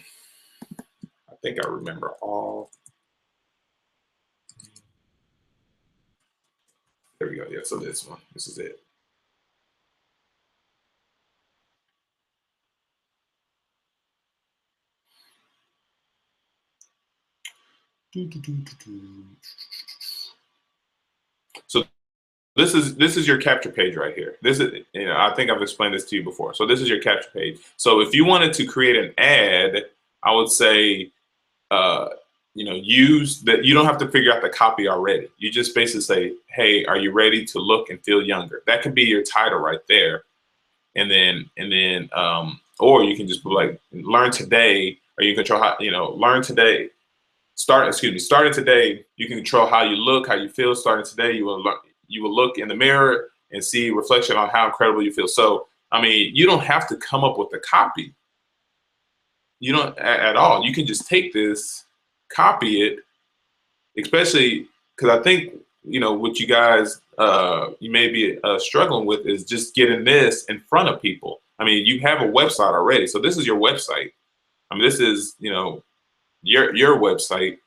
think I remember all. There we go. Yeah. So this one. This is it. So this is your capture page right here. This is, I think I've explained this to you before. So this is your capture page. So if you wanted to create an ad, I would say, use that. You don't have to figure out the copy already. You just basically say, hey, are you ready to look and feel younger? That could be your title right there. And then, or you can just put like, learn today, or you control how, learn today. Starting today, you can control how you look, how you feel. Starting today, you will look in the mirror and see reflection on how incredible you feel. So, you don't have to come up with the copy. You don't at all. You can just take this, copy it, especially because I think, what you guys, you may be struggling with is just getting this in front of people. You have a website already. So this is your website. This is, your website.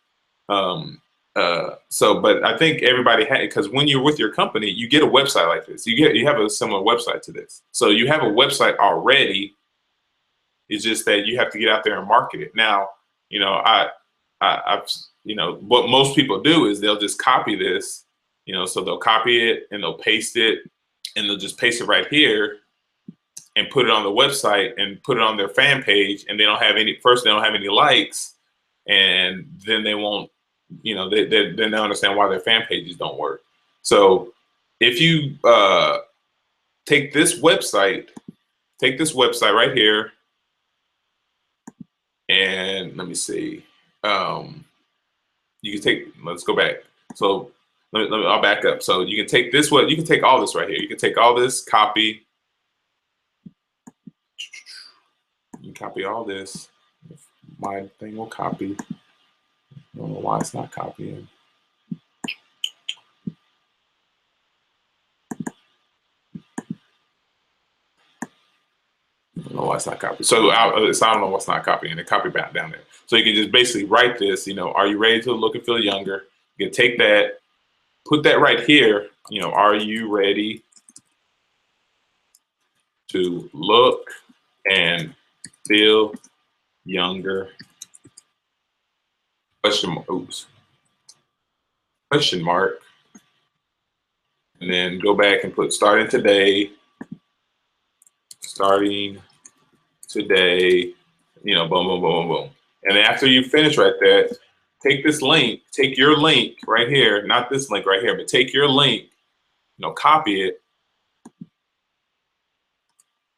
But I think everybody because when you're with your company, you get a website like this. You have a similar website to this. So you have a website already. It's just that you have to get out there and market it. Now, I've what most people do is they'll just copy this, so they'll copy it and they'll paste it, and they'll just paste it right here and put it on the website and put it on their fan page, and they don't have any likes, and then they won't, they don't understand why their fan pages don't work. So if you take this website right here, and let me see, you can take, let's go back. So I'll back up. So you can take this, you can take all this right here. You can take all this, copy. You can copy all this. My thing will copy. I don't know why it's not copying. I don't know why it's not copying. So I don't know what's not copying. It copy back down there. So you can just basically write this, are you ready to look and feel younger? You can take that, put that right here, are you ready to look and feel younger, question mark, and then go back and put starting today, you know, boom, boom, boom, boom, boom. And after you finish right there, take this link, take your link right here, not this link right here, but take your link, you know, copy it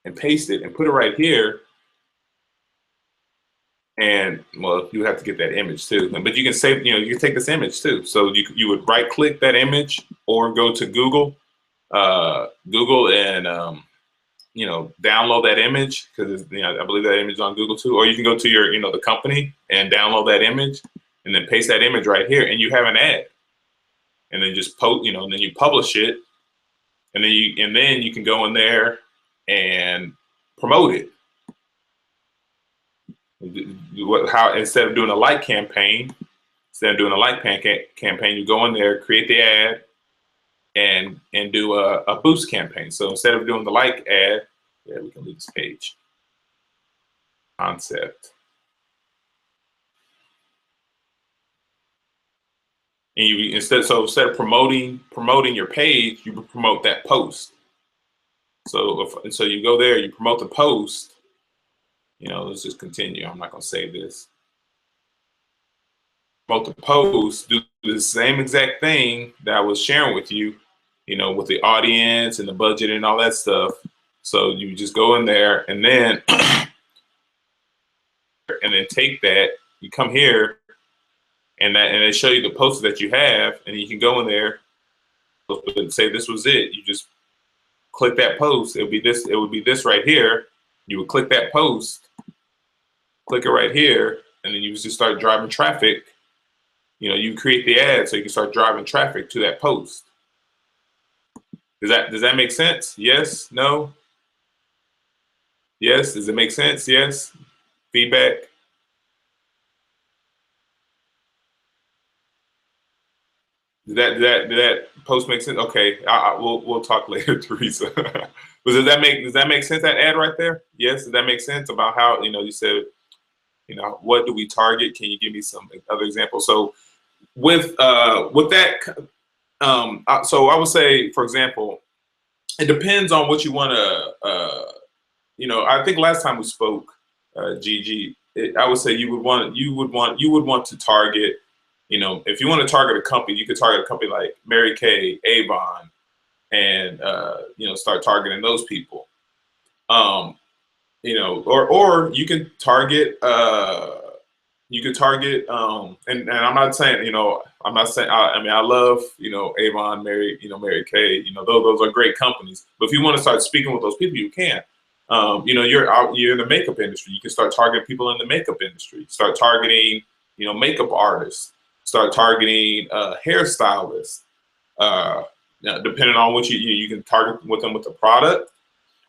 and paste it and put it right here. And well, you have to get that image too, but you can save, you know, you can take this image too. So you would right click that image or go to Google and you know, download that image, because you know, I believe that image is on Google too. Or you can go to your, you know, the company and download that image and then paste that image right here, and you have an ad. And then just post, you know, and then you publish it, and then you can go in there and promote it. How instead of doing a like campaign, you go in there, create the ad, and do a boost campaign. So instead of doing the like ad, yeah, we can leave this page. Concept. And instead of promoting your page, you promote that post. So you go there, you promote the post. You know, let's just continue. I'm not gonna save this. Promote the post, do the same exact thing that I was sharing with you, you know, with the audience and the budget and all that stuff. So you just go in there and then take that, you come here and they show you the posts that you have, and you can go in there and say this was it. You just click that post. It would be this right here. You would click that post, click it right here, and then you just start driving traffic. You know, you create the ad so you can start driving traffic to that post. Does that make sense? Yes? No? Yes? Does it make sense? Yes? Feedback? Did that post make sense? Okay, we'll talk later, Teresa. Does that make sense? That ad right there? Yes. Does that make sense about how, you know, you said, you know, what do we target? Can you give me some other examples? So with that, so I would say, for example, it depends on what you want to. You know, I think last time we spoke, Gigi, I would say you would want to target. You know, if you want to target a company, you could target a company like Mary Kay, Avon, and you know, start targeting those people. You know, or you can target. And I'm not saying, you know, I'm not saying. I mean, I love, you know, Avon, Mary Kay. You know, those are great companies. But if you want to start speaking with those people, you can. You know, you're in the makeup industry. You can start targeting people in the makeup industry. Start targeting, you know, makeup artists. Start targeting hairstylists. Now, depending on what you can target with them with the product,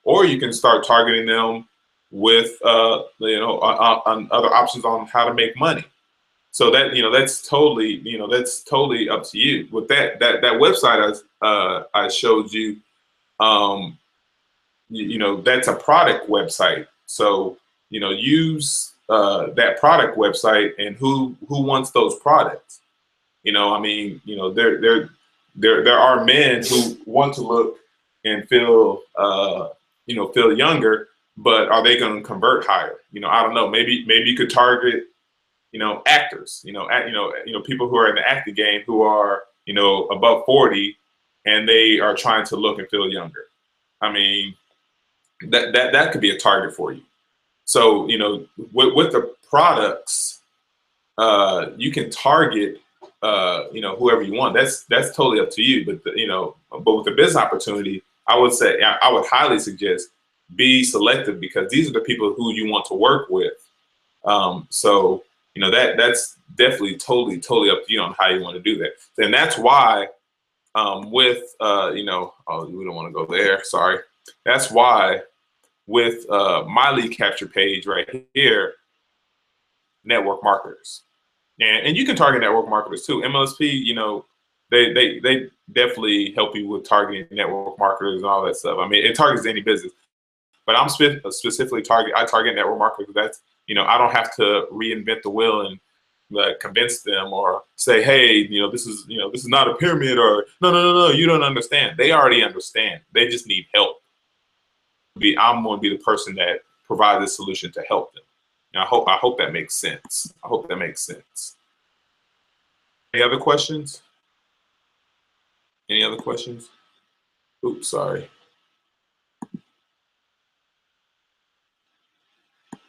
or you can start targeting them with you know, on other options on how to make money. So that, you know, that's totally up to you. With that website I showed you, you know, that's a product website. So, you know, use that product website, and who wants those products. You know, I mean, you know, there are men who want to look and feel you know, feel younger, but are they going to convert higher? You know, I don't know. Maybe you could target, you know, actors. You know, people who are in the acting game who are, you know, above 40, and they are trying to look and feel younger. I mean, that could be a target for you. So, you know, with the products, you can target, you know, whoever you want. That's totally up to you. But you know, but with the business opportunity, I would say, I would highly suggest be selective, because these are the people who you want to work with. So, you know, that's definitely totally up to you on how you want to do that. And that's why with you know, oh, we don't want to go there. Sorry. That's why with my lead capture page right here, network marketers. And you can target network marketers too. MLSP, you know, they definitely help you with targeting network marketers and all that stuff. I mean, it targets any business, but I'm specifically I target network marketers. You know, I don't have to reinvent the wheel and convince them or say, hey, this is not a pyramid, or no, you don't understand. They already understand. They just need help. I'm going to be the person that provides a solution to help them. And I hope that makes sense. I hope that makes sense. Any other questions? Any other questions? Oops, sorry.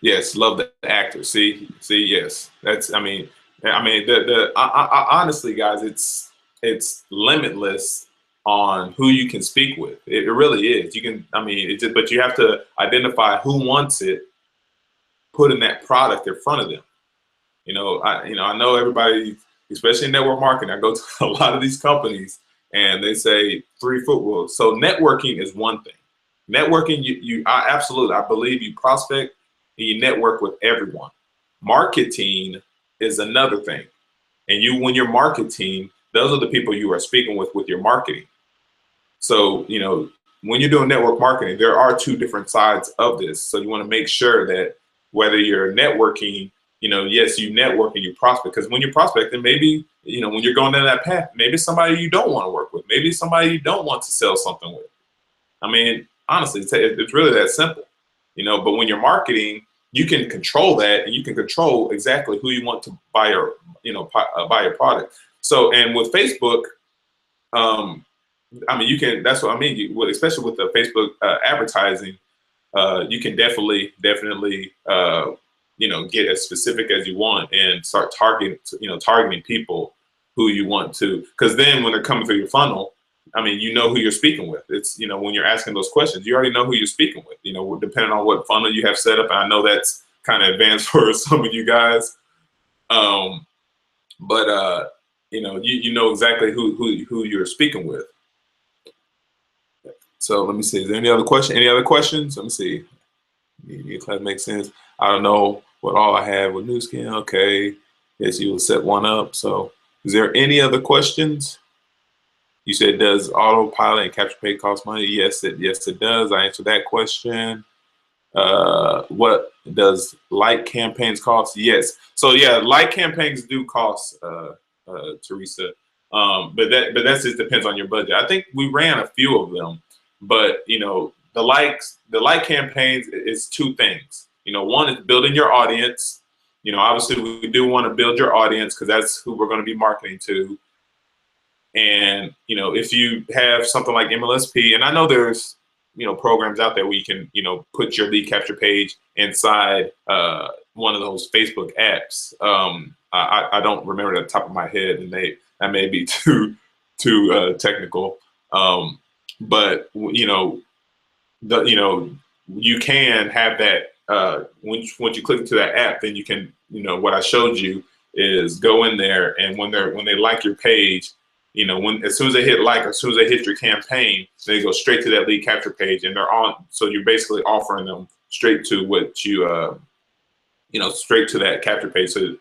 Yes, love the actor. See, yes. That's, honestly, guys, it's limitless on who you can speak with. It really is. You can, but you have to identify who wants it, putting that product in front of them. I know everybody, especially in network marketing, I go to a lot of these companies and they say 3-foot rule. So networking is one thing. Networking, I believe you prospect and you network with everyone. Marketing is another thing. And when you're marketing, those are the people you are speaking with your marketing. So, when you're doing network marketing, there are two different sides of this. So you want to make sure that whether you're networking, yes, you network and you prospect, because when you're prospecting, maybe, when you're going down that path, maybe somebody you don't want to work with, maybe somebody you don't want to sell something with. Honestly, it's really that simple, but when you're marketing, you can control that, and you can control exactly who you want to buy buy your product. So, and with Facebook, you can, that's what I mean, especially with the Facebook advertising, you can definitely, get as specific as you want and start targeting people who you want to, because then when they're coming through your funnel, you know who you're speaking with. It's, when you're asking those questions, you already know who you're speaking with, depending on what funnel you have set up. And I know that's kind of advanced for some of you guys. But you know exactly who you're speaking with. So let me see. Is there any other question? Any other questions? Let me see. If that makes sense. I don't know what all I have with Nu Skin. Okay. Yes, you will set one up. So is there any other questions? You said, does autopilot and capture page cost money? Yes, it does. I answered that question. What does like campaigns cost? Yes. So yeah, like campaigns do cost, Teresa. But that just depends on your budget. I think we ran a few of them, but the like campaigns is two things. One is building your audience. Obviously we do want to build your audience because that's who we're going to be marketing to. And if you have something like MLSP, and I know there's programs out there where you can put your lead capture page inside one of those Facebook apps. I don't remember the top of my head, and that may be too technical. But you can have that once you click into that app, then you can what I showed you is go in there, and when they like your page, as soon as they hit like, as soon as they hit your campaign, they go straight to that lead capture page, and they're on. So you're basically offering them straight to what you, straight to that capture page. So,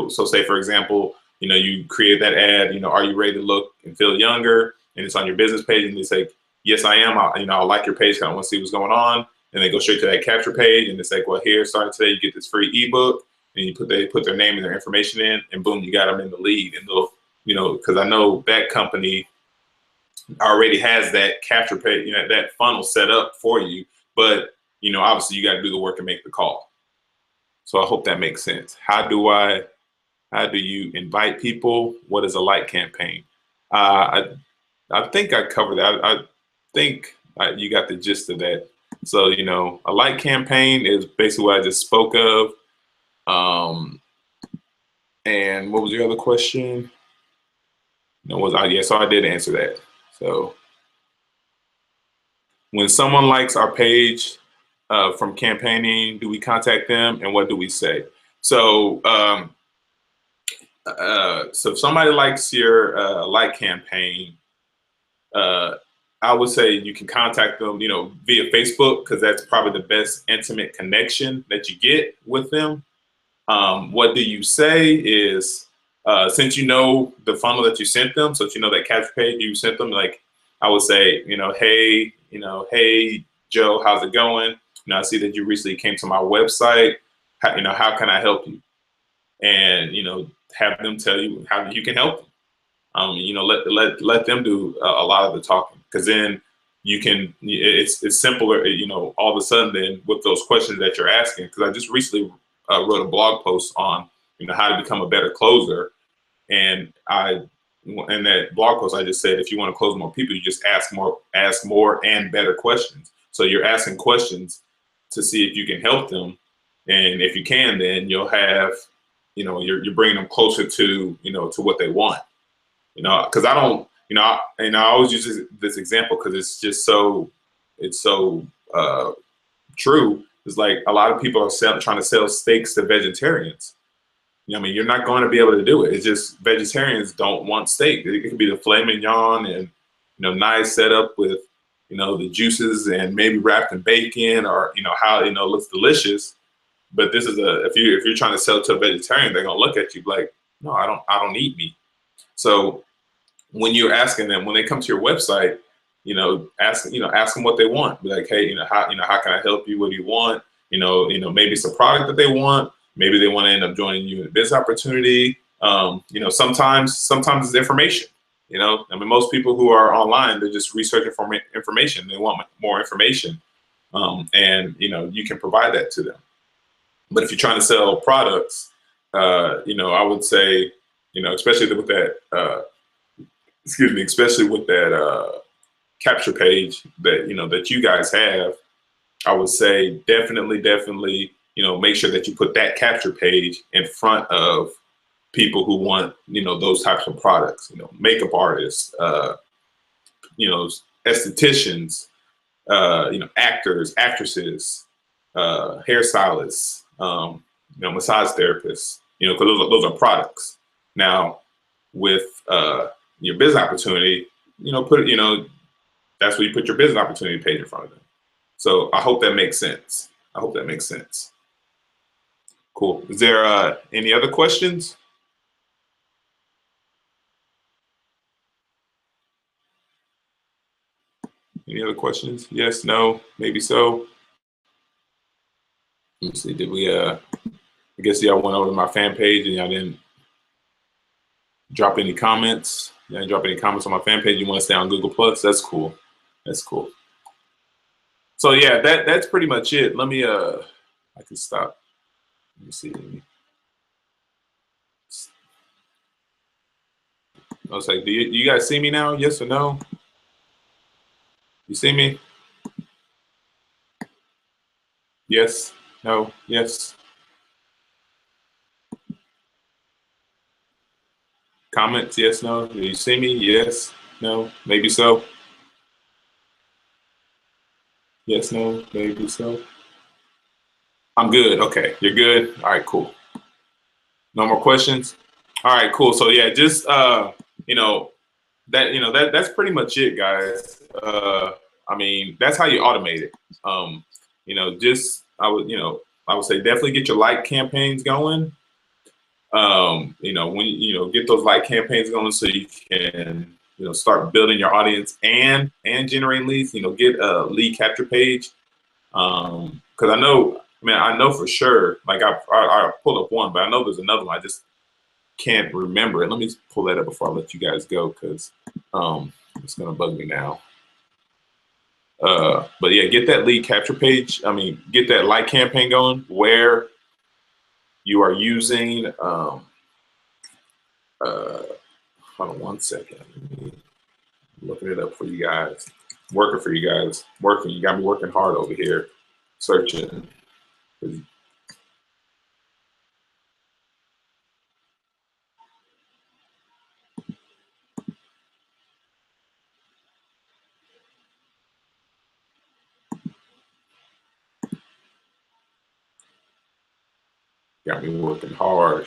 so say for example, you create that ad, are you ready to look and feel younger? And it's on your business page, and they say, yes, I am. I like your page. I want to see what's going on. And they go straight to that capture page, and it's like, well, here, starting today, you get this free ebook, and they put their name and their information in, and boom, you got them in the lead, and they'll. Because I know that company already has that capture page, that funnel set up for you. But, obviously you got to do the work and make the call. So I hope that makes sense. How do you invite people? What is a like campaign? I think I covered that. I think you got the gist of that. So, a like campaign is basically what I just spoke of. And what was your other question? So I did answer that. So when someone likes our page from campaigning, do we contact them, and what do we say? So so if somebody likes your like campaign, I would say you can contact them, via Facebook, because that's probably the best intimate connection that you get with them. What do you say is, since the funnel that you sent them, so that that capture page you sent them, like I would say, hey Joe, how's it going? I see that you recently came to my website. how can I help you? And, have them tell you how you can help them. Let them do a lot of the talking, because then it's simpler, all of a sudden then with those questions that you're asking. Because I just recently wrote a blog post on, how to become a better closer. And in that blog post, I just said, if you want to close more people, you just ask more and better questions. So you're asking questions to see if you can help them. And if you can, then you'll have, you're bringing them closer to, to what they want. Because I don't, I always use this example because it's just so true. It's like a lot of people are trying to sell steaks to vegetarians. You're not going to be able to do it. It's just vegetarians don't want steak. It could be the filet mignon and, nice setup with, the juices and maybe wrapped in bacon, or, how, looks delicious. But this is if you're trying to sell to a vegetarian, they're going to look at you like, no, I don't eat meat. So when you're asking them, when they come to your website, ask them what they want. Be like, hey, how can I help you? What do you want? Maybe it's a product that they want. Maybe they want to end up joining you in a business opportunity. Sometimes it's information. Most people who are online, they're just researching for information. They want more information, and you can provide that to them. But if you're trying to sell products, I would say, especially with that, especially with that capture page that that you guys have, I would say definitely, make sure that you put that capture page in front of people who want, those types of products, makeup artists, estheticians, actors, actresses, hairstylists, massage therapists, because those are products. Now, with your business opportunity, that's where you put your business opportunity page in front of them. So I hope that makes sense. Cool. Is there any other questions? Any other questions? Yes, no, maybe so. Let me see. Did we? I guess y'all went over to my fan page and y'all didn't drop any comments. You didn't drop any comments on my fan page. You want to stay on Google Plus? That's cool. So yeah, that's pretty much it. Let me. I can stop. Let me see. I was like, do you guys see me now? Yes or no? You see me? Yes, no, yes. Comments, yes, no. Do you see me? Yes, no, maybe so. Yes, no, maybe so. I'm good. Okay, you're good. All right, cool. No more questions. All right, cool. So yeah, just that's pretty much it, guys. That's how you automate it. I would say definitely get your like campaigns going. When get those like campaigns going, so you can start building your audience and generating leads. Get a lead capture page, because I know for sure. Like I pulled up one, but I know there's another one. I just can't remember it. Let me pull that up before I let you guys go, because it's gonna bug me now. But yeah, get that lead capture page. Get that like campaign going where you are using. Hold on one second. Looking it up for you guys. Working for you guys. You got me working hard over here, searching. Got me working hard.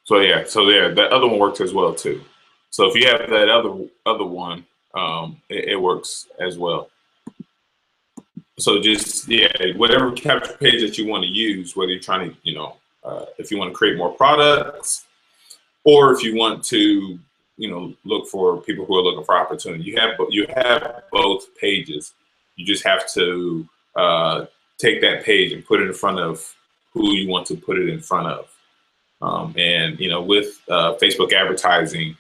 So yeah, that other one works as well too. So if you have that other one, it works as well. So just whatever capture page that you want to use, whether you're trying to if you want to create more products, or if you want to look for people who are looking for opportunity. You have both pages. You just have to take that page and put it in front of who you want to put it in front of. And with Facebook advertising,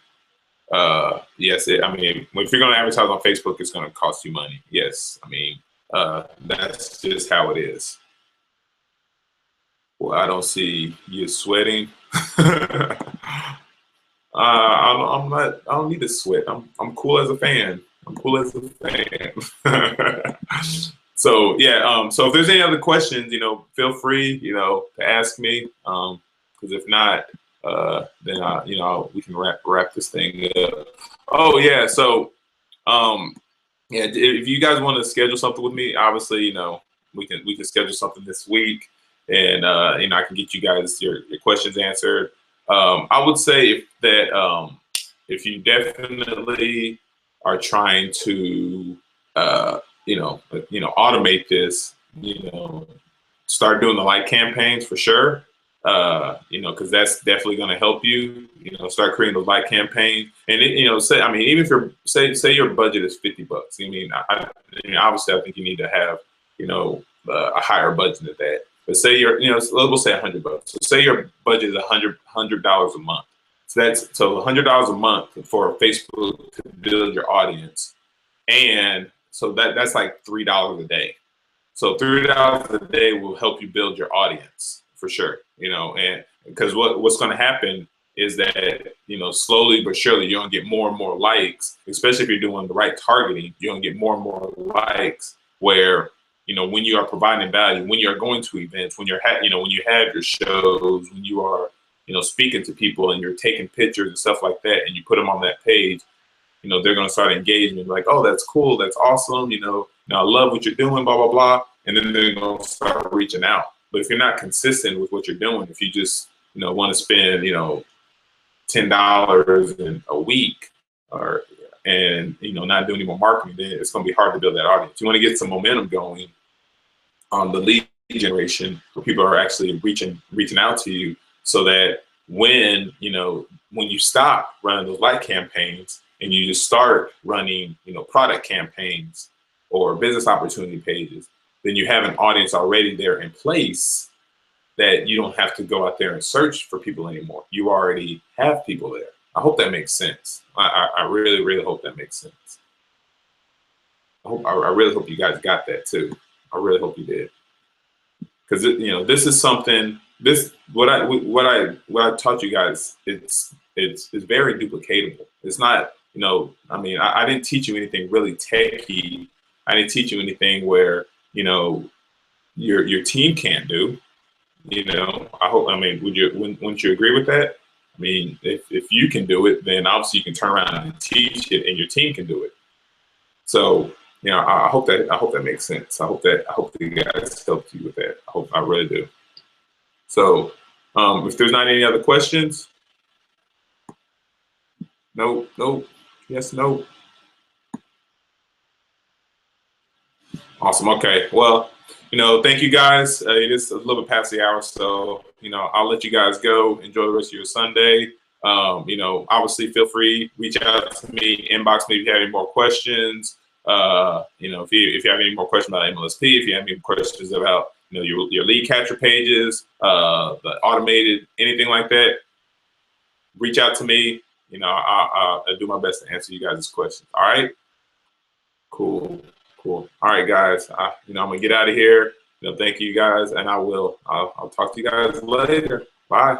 yes, I mean, if you're going to advertise on Facebook, it's going to cost you money. Yes, I mean, that's just how it is. Well, I don't see you sweating. I'm not. I don't need to sweat. I'm cool as a fan. I'm cool as a fan. So yeah. So if there's any other questions, feel free, to ask me. Because if not, then we can wrap this thing up. Oh yeah. So yeah, if you guys want to schedule something with me, obviously, we can schedule something this week, and I can get you guys your questions answered. I would say if you definitely are trying to automate this, start doing the like campaigns for sure. Because that's definitely going to help you. Start creating those like campaigns, and even if your say your budget is $50. I mean, obviously, I think you need to have a higher budget than that. But say we'll say $100. So say your budget is $100 a month. So that's $100 a month for Facebook to build your audience, and so that's like $3 a day. So $3 a day will help you build your audience for sure. And because what's going to happen is that slowly but surely you're going to get more and more likes, especially if you're doing the right targeting. You're going to get more and more likes where when you are providing value, when you're going to events, when when you have your shows, when you are speaking to people and you're taking pictures and stuff like that, and you put them on that page, they're going to start engaging, like, oh, that's cool, that's awesome, I love what you're doing, blah blah blah, and then they're going to start reaching out. But if you're not consistent with what you're doing, if you just want to spend $10 in a week and not do any more marketing, then it's going to be hard to build that audience. You want to get some momentum going on the lead generation where people are actually reaching out to you, so that when you stop running those like campaigns and you just start running product campaigns or business opportunity pages, then you have an audience already there in place that you don't have to go out there and search for people anymore. You already have people there. I hope that makes sense. I really, really hope that makes sense. I really hope you guys got that too. I really hope you did. Because this is something. What I taught you guys. It's very duplicatable. It's not. I mean, I didn't teach you anything really techy. I didn't teach you anything where your team can't do. I hope. I mean, wouldn't you agree with that? I mean, if you can do it, then obviously you can turn around and teach it, and your team can do it. So, I hope that makes sense. I hope the guys helped you with that. I really do. So, if there's not any other questions, no, yes, no. Awesome. Okay. Well, thank you guys. It is a little bit past the hour, so I'll let you guys go. Enjoy the rest of your Sunday. Obviously, feel free, reach out to me, inbox me if you have any more questions. If you have any more questions about MLSP, if you have any questions about your lead capture pages, the automated, anything like that, reach out to me. I'll do my best to answer you guys' questions. All right. Cool. All right, guys. I'm gonna get out of here. Thank you guys, and I'll talk to you guys later. Bye.